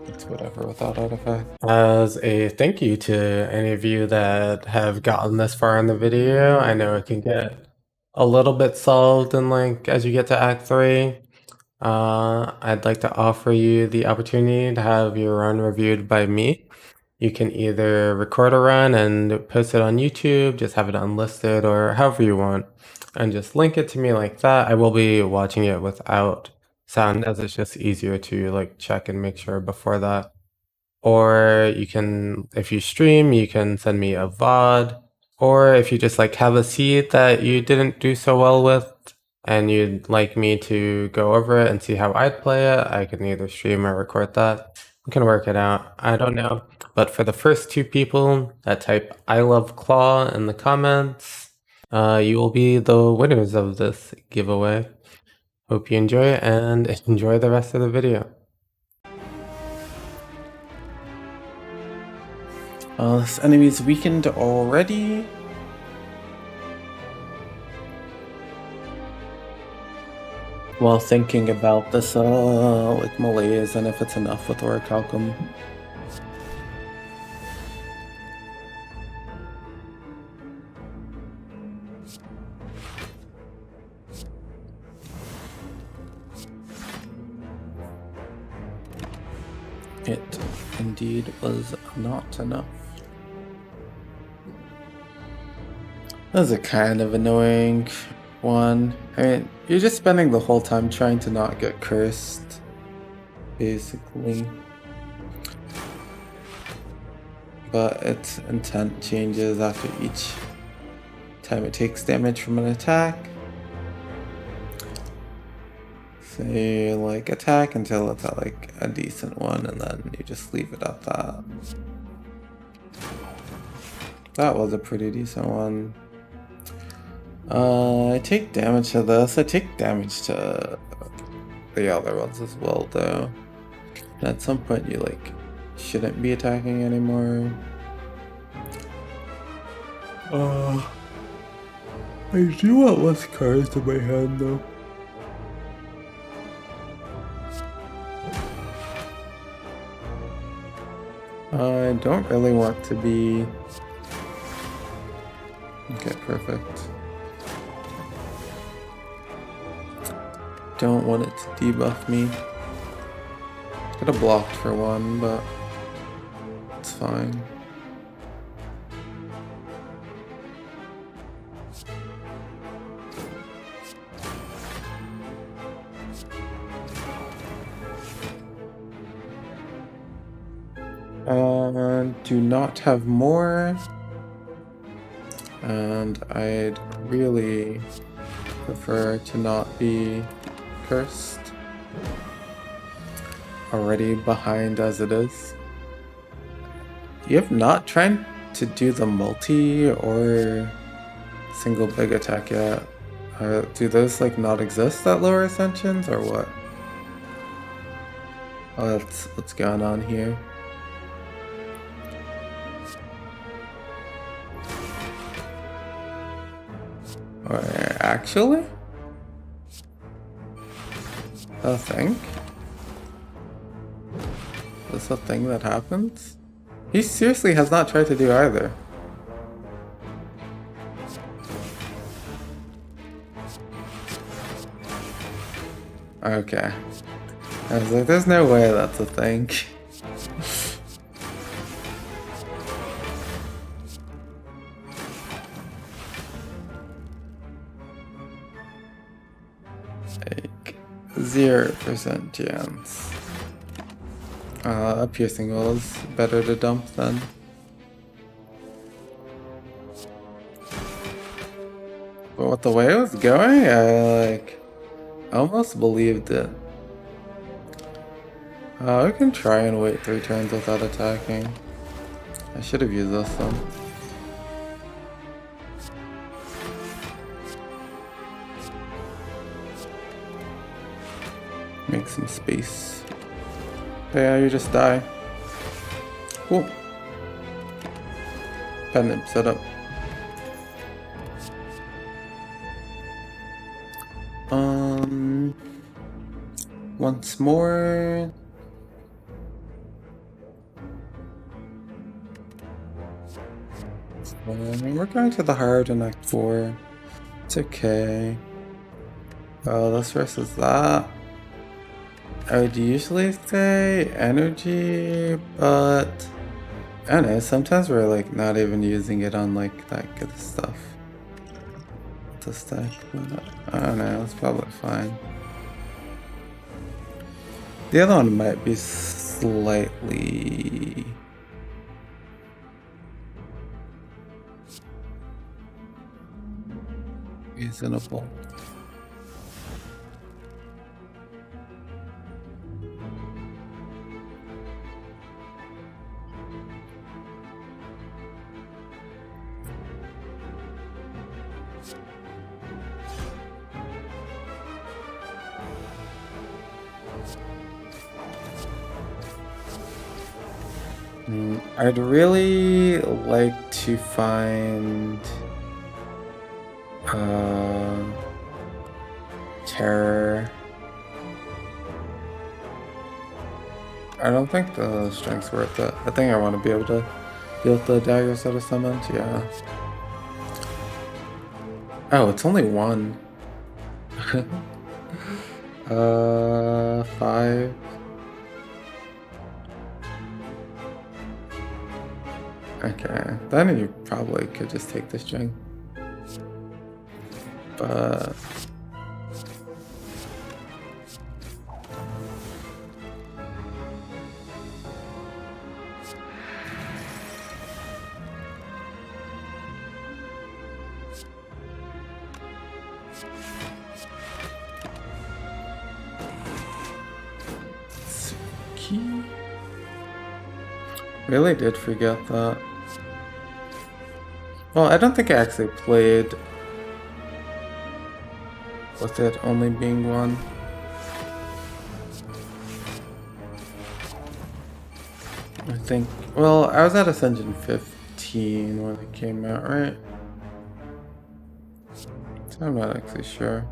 It's whatever without artifact. As a thank you to any of you that have gotten this far in the video, I know it can get a little bit solved in like as you get to Act 3. I'd like to offer you the opportunity to have your run reviewed by me. You can either record a run and post it on YouTube, just have it unlisted, or however you want, and just link it to me like that. I will be watching it without sound, as it's just easier to like check and make sure before that. Or you can, if you stream, you can send me a VOD. Or if you just like have a seed that you didn't do so well with and you'd like me to go over it and see how I'd play it, I can either stream or record that. We can work it out. I don't know. But for the first 2 people that type I love Claw in the comments, you will be the winners of this giveaway. Hope you enjoy it and enjoy the rest of the video. This enemy's weakened already. While thinking about this, like malaise and if it's enough with Orichalcum. It indeed was not enough. That was a kind of annoying one. I mean, you're just spending the whole time trying to not get cursed, basically. But its intent changes after each time it takes damage from an attack. Say, like, attack until it's at, like, a decent one, and then you just leave it at that. That was a pretty decent one. I take damage to this. I take damage to the other ones as well, though. And at some point, you, like, shouldn't be attacking anymore. I do want less cards in my hand, though. I don't really want to be... Okay, perfect. Don't want it to debuff me. Could have blocked for one, but it's fine. Do not have more, and I'd really prefer to not be cursed. Already behind as it is. You have not tried to do the multi or single big attack yet. Do those like not exist at lower ascensions or what? Oh, that's what's going on here. Or actually? A thing? Is this a thing that happens? He seriously has not tried to do either. Okay. I was like, there's no way that's a thing. Like 0% chance. A piercing will is better to dump then. But with the way it was going, I almost believed it. We can try and wait 3 turns without attacking. I should have used this one. Make some space. But yeah, you just die. Cool. Pendant set up. Once more. We're going to the heart in Act 4. It's okay. Oh, this versus that. I would usually say energy, but I don't know, sometimes we're like not even using it on like that good stuff. This deck, but I don't know, it's probably fine. The other one might be slightly reasonable. I'd really like to find terror. I don't think the strength's worth it. I think I want to be able to deal with the daggers that are summoned. Yeah. Oh, it's only 1. 5. Okay, then you probably could just take the string. But really did forget that. Well, I don't think I actually played with it only being 1. I think, well, I was at Ascension 15 when it came out, right? So I'm not actually sure.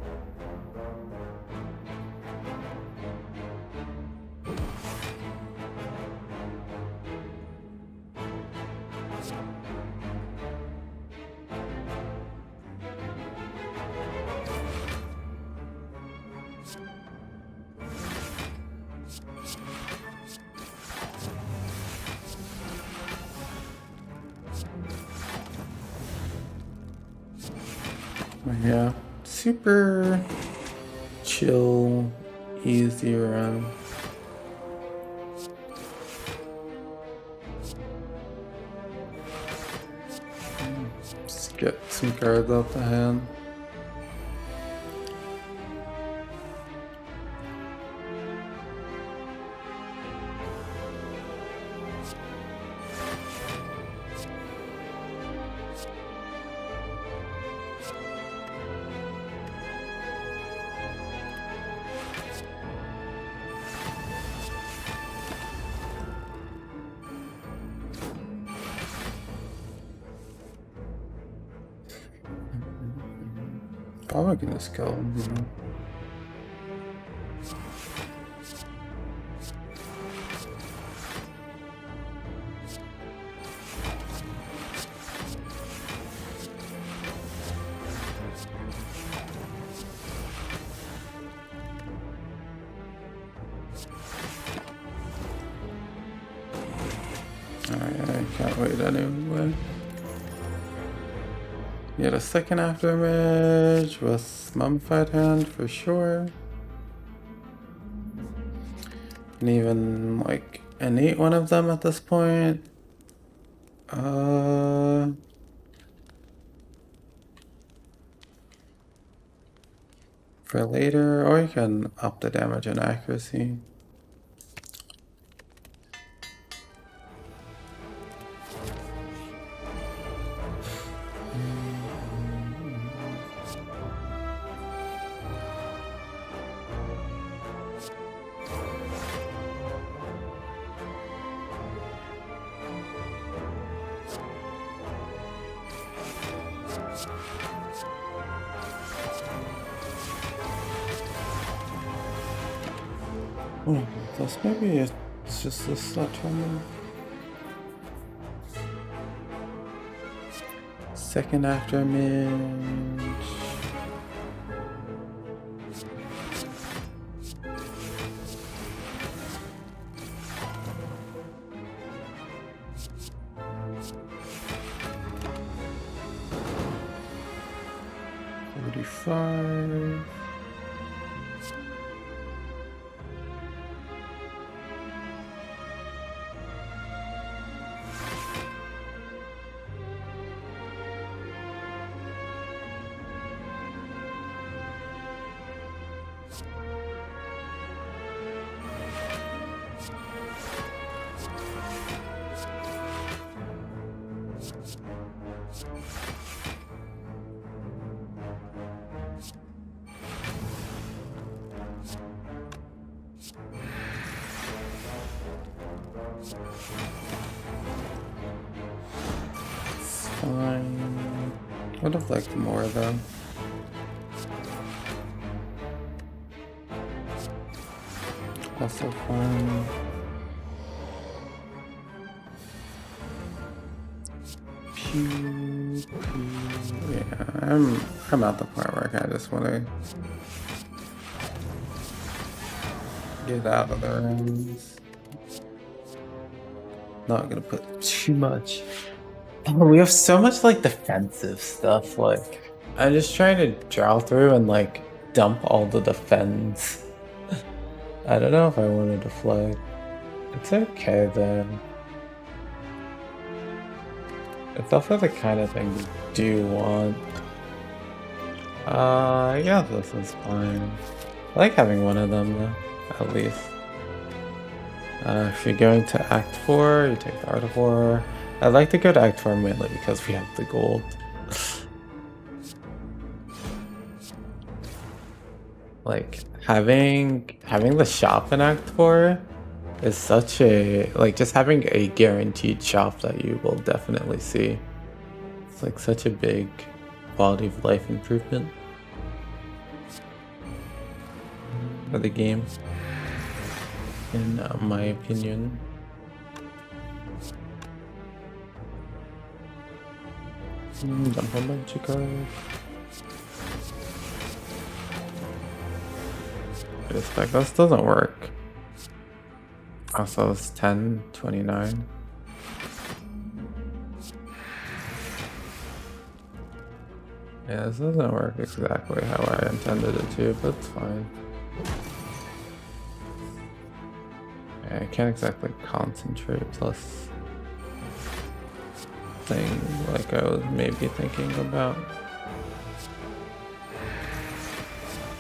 Yeah, super chill, easy run. Just get some cards out the hand. Probably gonna just kill him, you know. Alright, I can't wait anyway. Get a second afterimage with Mummified Hand for sure. And even like innate one of them at this point. For later, or you can up the damage and accuracy. Oh, plus maybe it's just a slot one. Second afterimage. $45. Fine. Would have liked more though. Also fine. Pew, pew. Yeah, I'm at the point where I kinda just wanna get out of the rooms. Not gonna put too much. Oh, we have so much like defensive stuff. Like, I'm just trying to draw through and like dump all the defense. I don't know if I wanted to flag. It's okay then. It's also the kind of thing you do want. Yeah, this is fine. I like having one of them though, at least. If you're going to Act 4, you take the Art of War. I'd like to go to Act 4 mainly because we have the gold. Like, having the shop in Act 4 is such a, like, just having a guaranteed shop that you will definitely see. It's like such a big quality of life improvement for the game, in my opinion. Dump a bunch of cards. I expect this doesn't work. Also, it's 10/29. Yeah, this doesn't work exactly how I intended it to, but it's fine. Yeah, I can't exactly concentrate plus thing like I was maybe thinking about.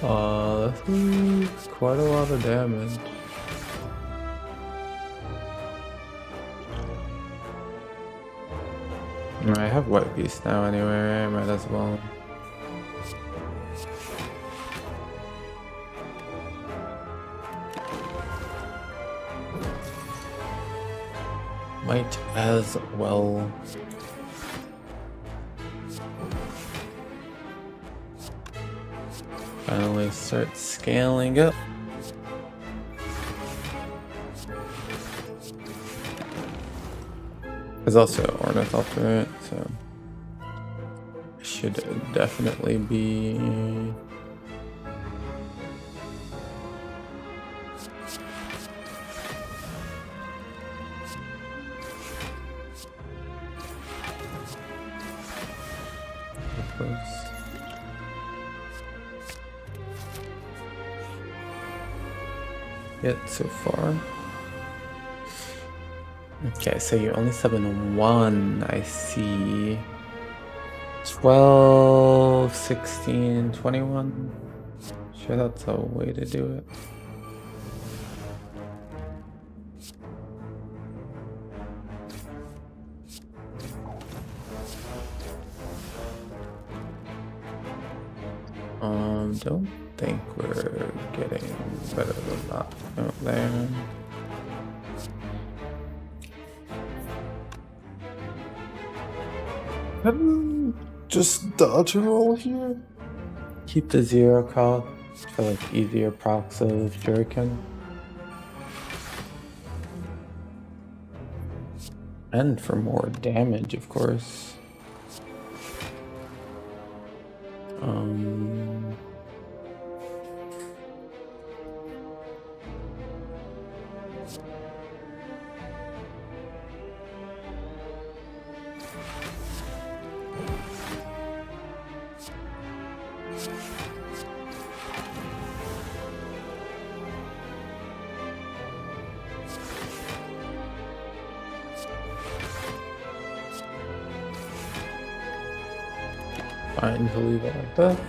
This is quite a lot of damage. I have White Beast now anyway, I might as well. Might as well. Finally start scaling up. There's also Ornithopter, so it should definitely be close. Yet so far. Okay, so you only summon one, I see. 12, 16, 21. Sure, that's a way to do it. Don't think we're getting better than that out there. Just dodge a roll here. Keep the 0 cost for like easier procs of Shuriken. And for more damage, of course. Fine to leave it like that.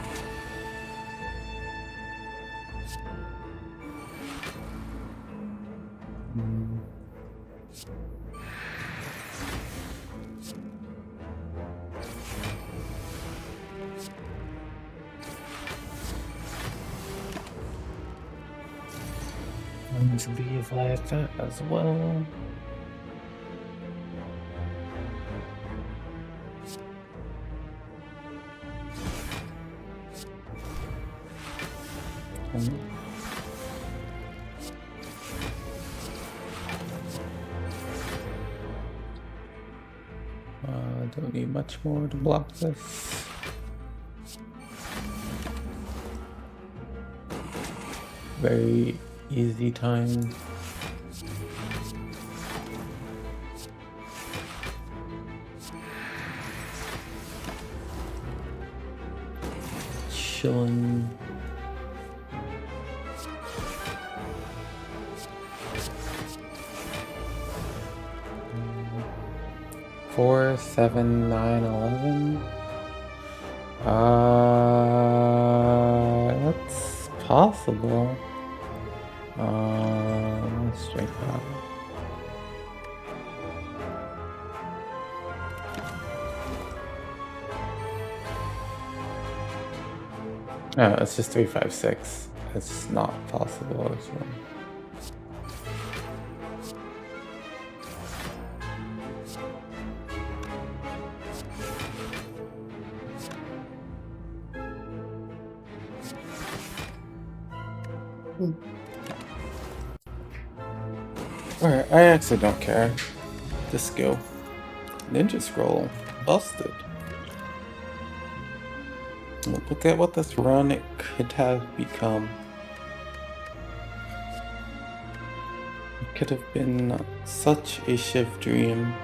And leave like that as well. Don't need much more to block this. Very easy time. Chillin'. 4, 7, 9, 11. That's possible. Let's check that. No, it's just 3, 5, 6. It's not possible as well. Alright, I actually don't care. Just go. Ninja Scroll. Busted. Look at what this run could have become. It could have been such a Shiv dream.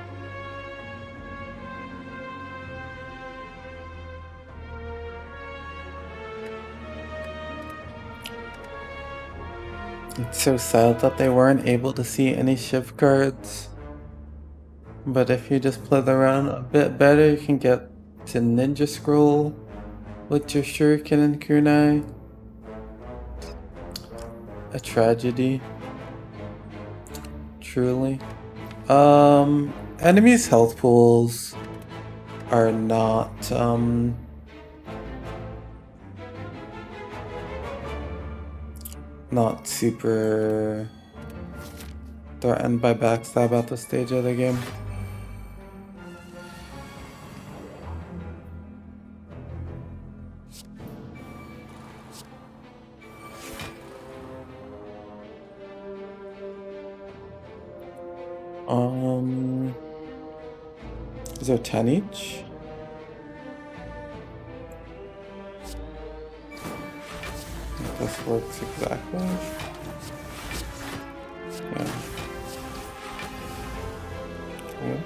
It's so sad that they weren't able to see any Shiv cards. But if you just play the run a bit better, you can get to Ninja Scroll with your Shuriken and Kunai. A tragedy. Truly. Enemies' health pools are not, not super threatened by backstab at this stage of the game. Is there 10 each? This works exactly. Yeah. Okay.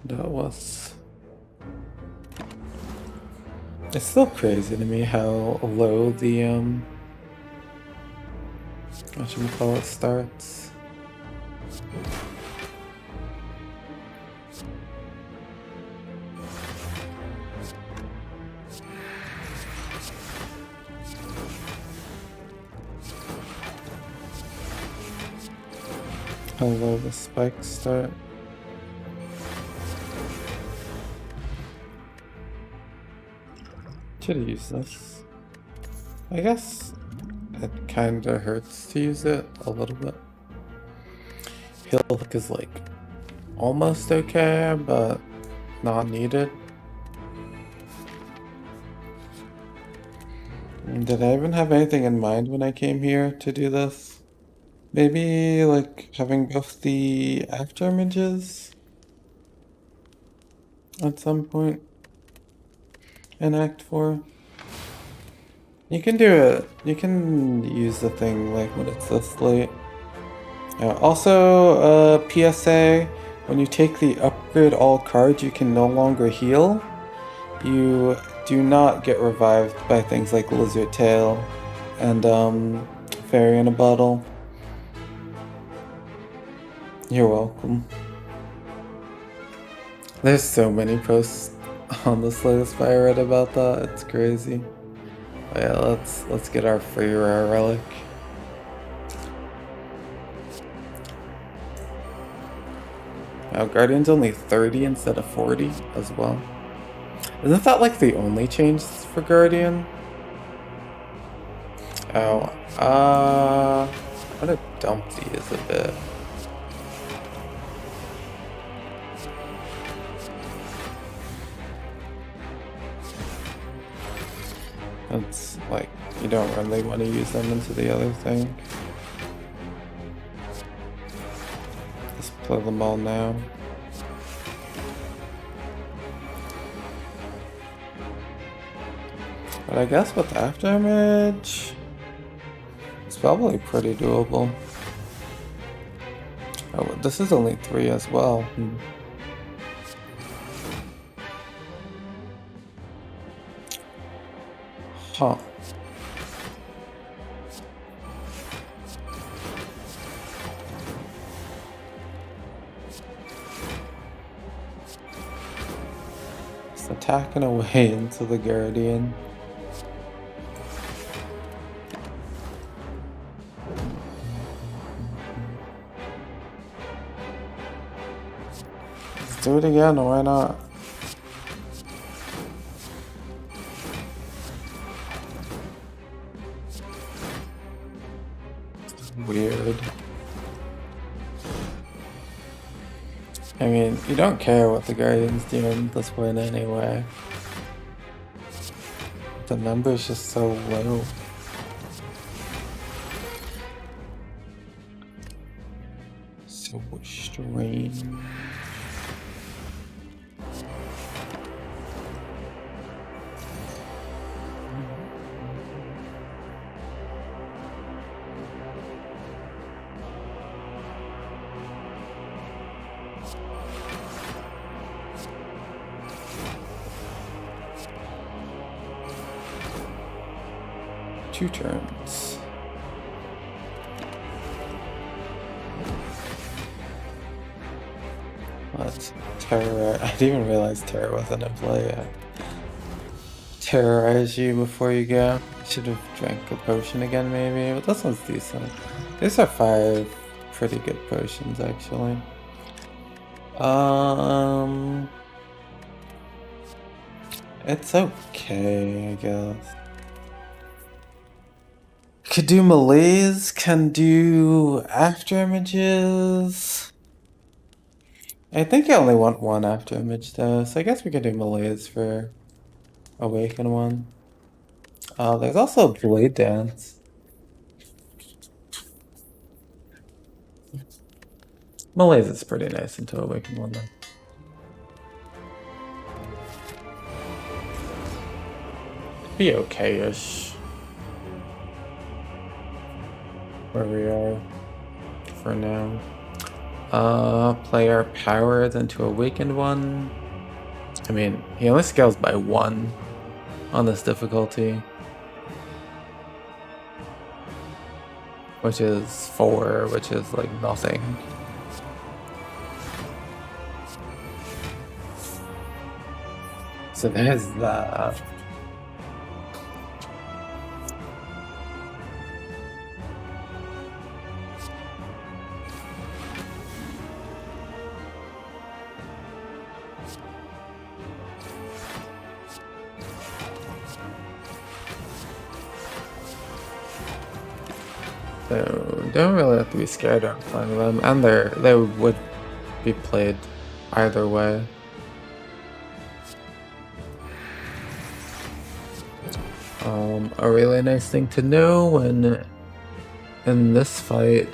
That was... It's still crazy to me how low the, whatchamacallit starts. How low the spikes start. Should use this. I guess it kinda hurts to use it a little bit. Heal hook is like almost okay, but not needed. Did I even have anything in mind when I came here to do this? Maybe like having both the after images at some point in Act 4. You can do it. You can use the thing like when it's this late. Also, PSA, when you take the upgrade all cards, you can no longer heal. You do not get revived by things like Lizard Tail and Fairy in a Bottle. You're welcome. There's so many posts on the Slay the Spire Reddit about that. It's crazy. But yeah, let's get our free rare relic. Now Guardian's only 30 instead of 40 as well. Isn't that like the only change for Guardian? Oh, I'm gonna dump these a bit. It's like, you don't really want to use them into the other thing. Just play them all now. But I guess with after image, it's probably pretty doable. Oh, this is only 3 as well. Huh. Just attacking away into the Guardian. Let's do it again, why not? Weird. I mean, you don't care what the Guardian's doing at this point anyway. The number's just so low. So strange. Two turns. What? Terror. I didn't even realize Terror wasn't in play yet. Terrorize you before you go. Should have drank a potion again, maybe. But this one's decent. These are 5 pretty good potions, actually. It's okay, I guess. Could do malaise, can do after images. I think I only want 1 after image though, so I guess we could do malaise for awaken 1. There's also blade dance. Malaise is pretty nice into awaken 1 though. Be okay-ish. Where we are for now. Play our powers into Awakened one. I mean, he only scales by 1 on this difficulty. Which is 4, which is like nothing. So there's that. So don't really have to be scared of playing them, and they would be played either way. A really nice thing to know when in this fight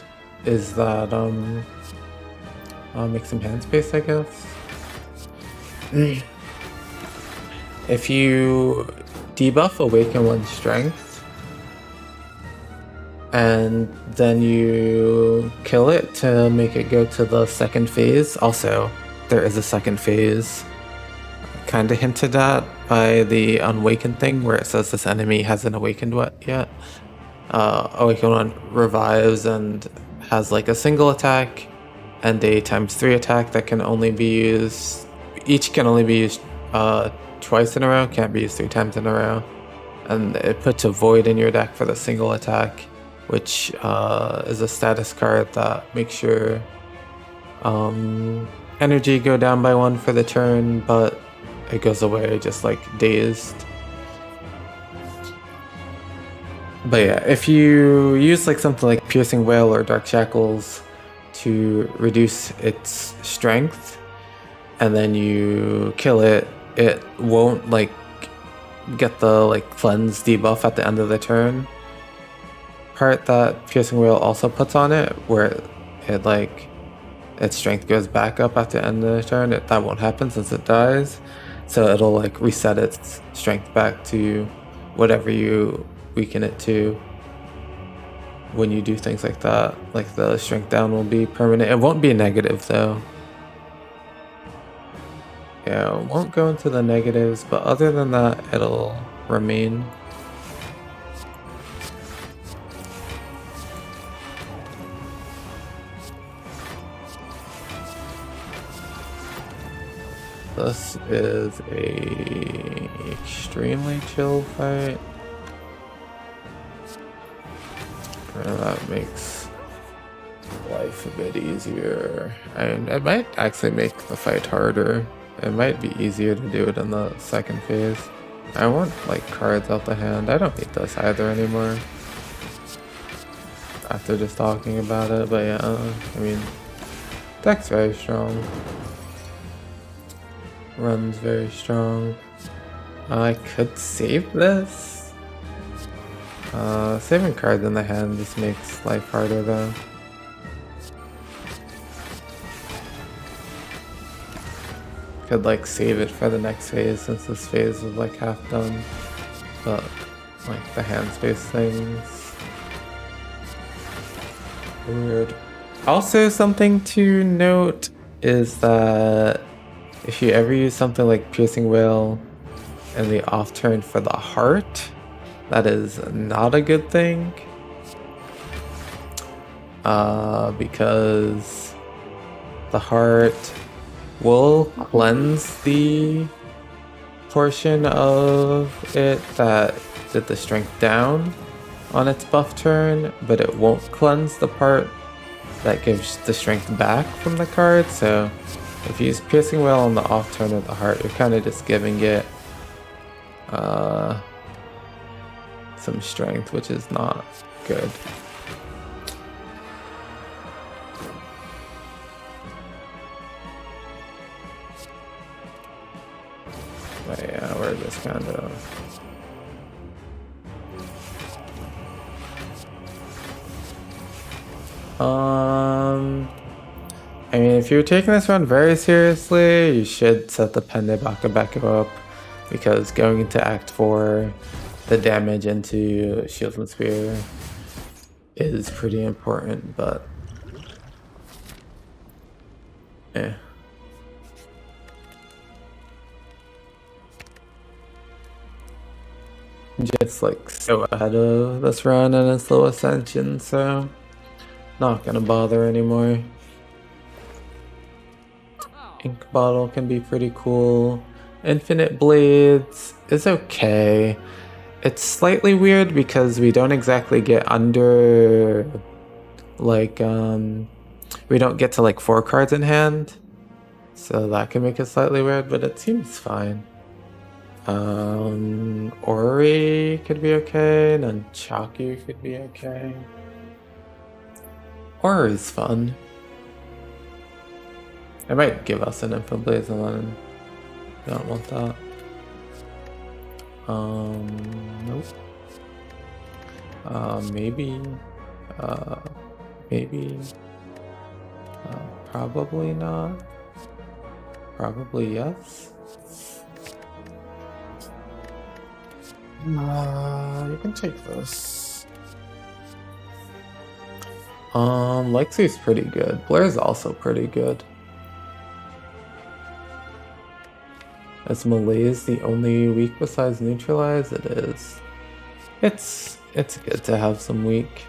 is that I'll make some hand space, I guess. If you debuff Awaken 1 Strength and then you kill it to make it go to the second phase. Also, there is a second phase, kind of hinted at by the Unawakened thing, where it says this enemy hasn't awakened yet. Awakened 1 revives and has like a single attack and a ×3 attack that can only be used. Each can only be used twice in a row, can't be used 3 times in a row. And it puts a void in your deck for the single attack, which is a status card that makes your energy go down by 1 for the turn, but it goes away just like dazed. But yeah, if you use like something like Piercing Wail or Dark Shackles to reduce its strength, and then you kill it, it won't like get the like cleanse debuff at the end of the turn part that Piercing Wail also puts on it, where it like its strength goes back up at the end of the turn. That won't happen since it dies, so it'll like reset its strength back to whatever you weaken it to when you do things like that. Like the strength down will be permanent. It won't be negative though. Yeah, it won't go into the negatives, but other than that, it'll remain. This is a extremely chill fight. And that makes life a bit easier. And it might actually make the fight harder. It might be easier to do it in the second phase. I want like cards out the hand. I don't need this either anymore, after just talking about it. But yeah, I mean, deck's very strong. Run's very strong. I could save this. Saving cards in the hand just makes life harder though. Could like save it for the next phase since this phase is like half done. But like the hand space things. Weird. Also, something to note is that if you ever use something like Piercing Wail in the off turn for the heart, that is not a good thing. Because the heart will cleanse the portion of it that did the strength down on its buff turn, but it won't cleanse the part that gives the strength back from the card. So if you use Piercing Wail on the off turn of the heart, you're kind of just giving it some strength, which is not good. But yeah, we're just kind of... I mean, if you're taking this one very seriously, you should set the Pende Bakabeko up, because going into Act 4, the damage into Shield and Spear is pretty important, but Yeah. Just like so ahead of this run and its low ascension, so not gonna bother anymore. Ink bottle can be pretty cool. Infinite blades is okay. It's slightly weird because we don't exactly get under like we don't get to like 4 cards in hand. So that can make it slightly weird, but it seems fine. Ori could be okay, Nunchaku could be okay. Ori's fun. It might give us an Infinite Blaze and then don't want that. Nope. Maybe. Maybe. Probably not. Probably yes. You can take this. Lexi's pretty good. Blair's also pretty good. Is Malaise the only weak besides neutralize? It is. It's good to have some weak.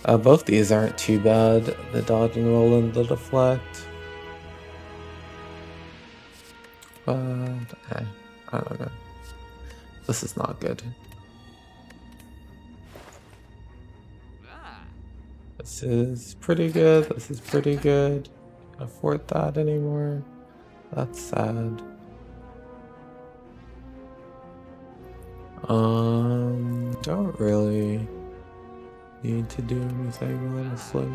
Both these aren't too bad. The dodge and roll and the deflect. But I don't know. This is not good. This is pretty good. This is pretty good. Can't afford that anymore. That's sad. Don't really need to do anything, honestly.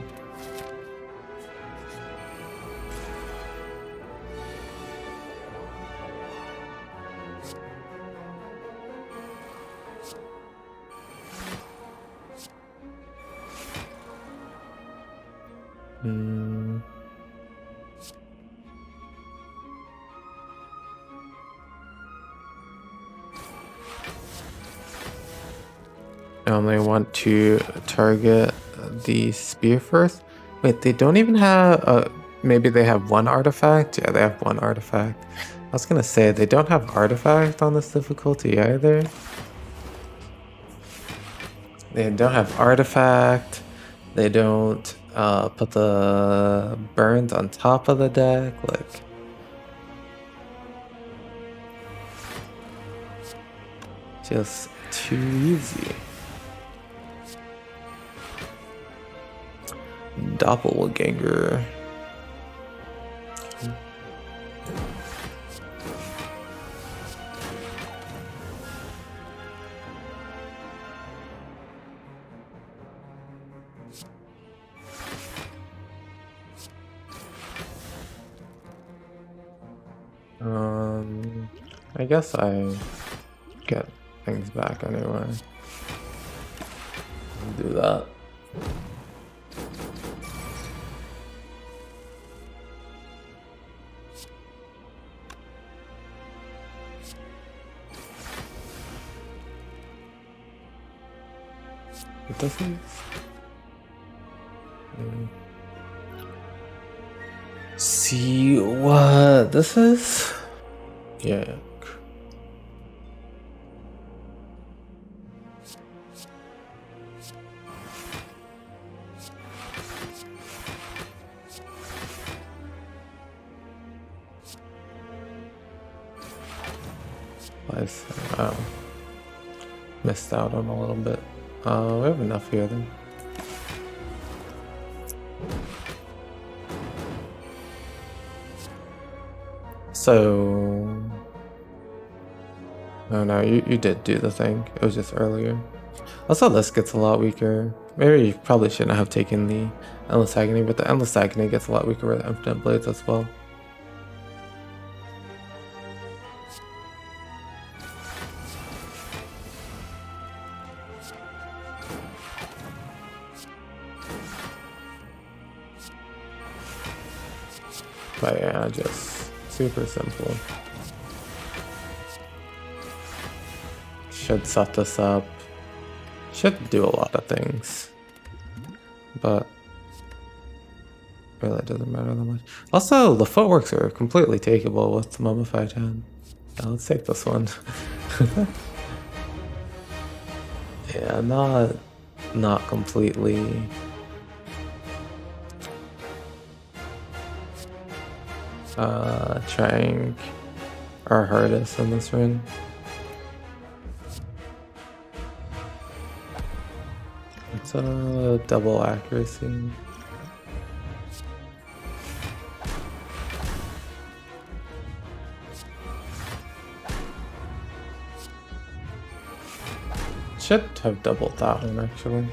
I only want to target the spear first. Wait, they don't even have maybe they have 1 artifact? Yeah, they have 1 artifact. I was gonna say they don't have artifact on this difficulty either. They don't have artifact. They don't put the burns on top of the deck. Like, just too easy. Doppelganger. I guess I get things back anyway. Do that. It doesn't. See what this is? Yeah. Oh. Missed out on a little bit. We have enough here then. So... Oh no, you did do the thing. It was just earlier. Also, this gets a lot weaker. Maybe you probably shouldn't have taken the Endless Agony, but the Endless Agony gets a lot weaker with Infinite Blades as well. But yeah, just super simple. Should set this up. Should do a lot of things. But really doesn't matter that much. Also, the footworks are completely takeable with the Mummified Hand. Yeah, let's take this one. Yeah, not completely. Trying our hardest in this run. It's a double accuracy. Should have doubled that one actually.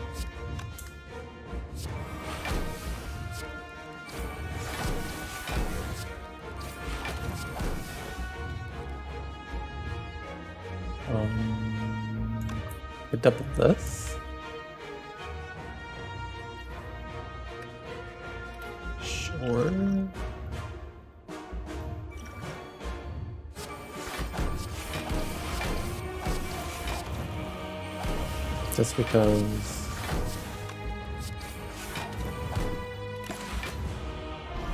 Could double this. Sure. Just because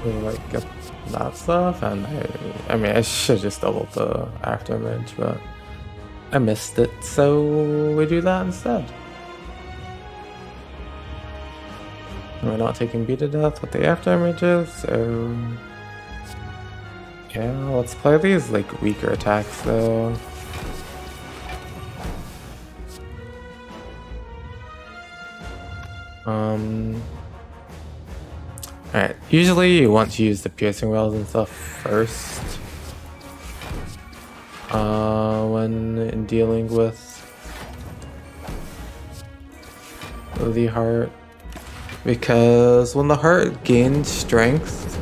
we like get that stuff, and I mean I should just double the after image, but I missed it, so we do that instead. We're not taking beat to death with the after images, so yeah, let's play these like weaker attacks though. Alright, usually you want to use the piercing wells and stuff first when dealing with the heart, because when the heart gains strength,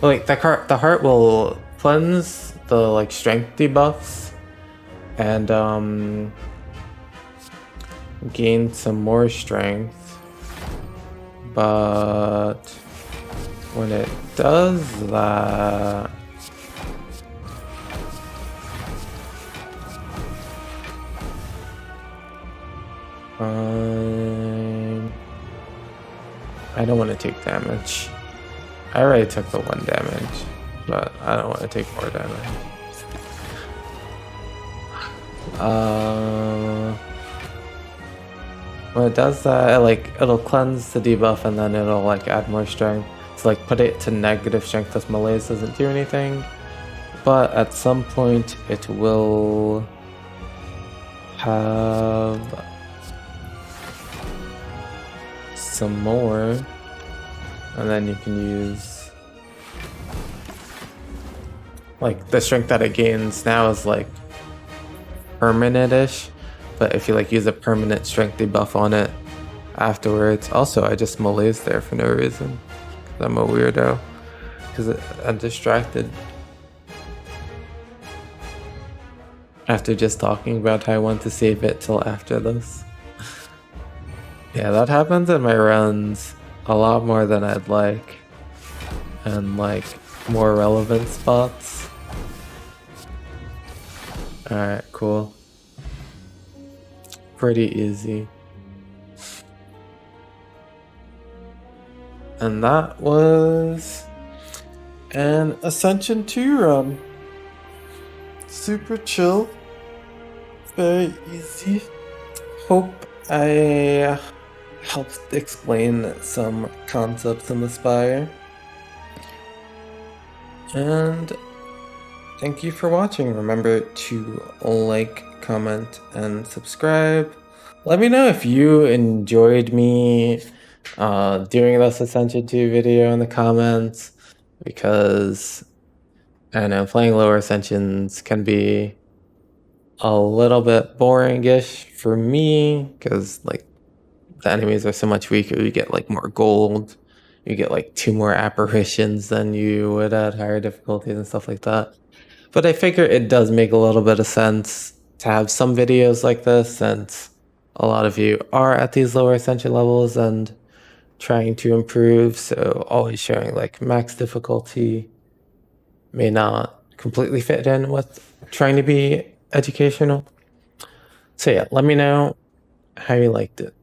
like the heart will cleanse the like strength debuffs and gain some more strength, but when it does that, I don't want to take damage. I already took the 1 damage, but I don't want to take more damage. When it does that, it'll cleanse the debuff and then it'll like add more strength. So like put it to negative strength as malaise doesn't do anything. But at some point it will have some more, and then you can use like the strength that it gains now is like permanent-ish, but if you like use a permanent strength debuff on it afterwards. Also, I just malaise there for no reason because I'm a weirdo, because I'm distracted after just talking about how I want to save it till after this. Yeah, that happens in my runs a lot more than I'd like, and like more relevant spots. Alright, cool. Pretty easy. And that was an Ascension 2 run. Super chill. Very easy. Hope I helped explain some concepts in the Spire. And thank you for watching. Remember to like, comment, and subscribe. Let me know if you enjoyed me doing this Ascension 2 video in the comments, because I don't know, playing lower Ascensions can be a little bit boring-ish for me, because like the enemies are so much weaker. You get like more gold, you get like 2 more apparitions than you would at higher difficulties and stuff like that. But I figure it does make a little bit of sense to have some videos like this, since a lot of you are at these lower Ascension levels and trying to improve, so always showing like max difficulty may not completely fit in with trying to be educational. So yeah, let me know how you liked it.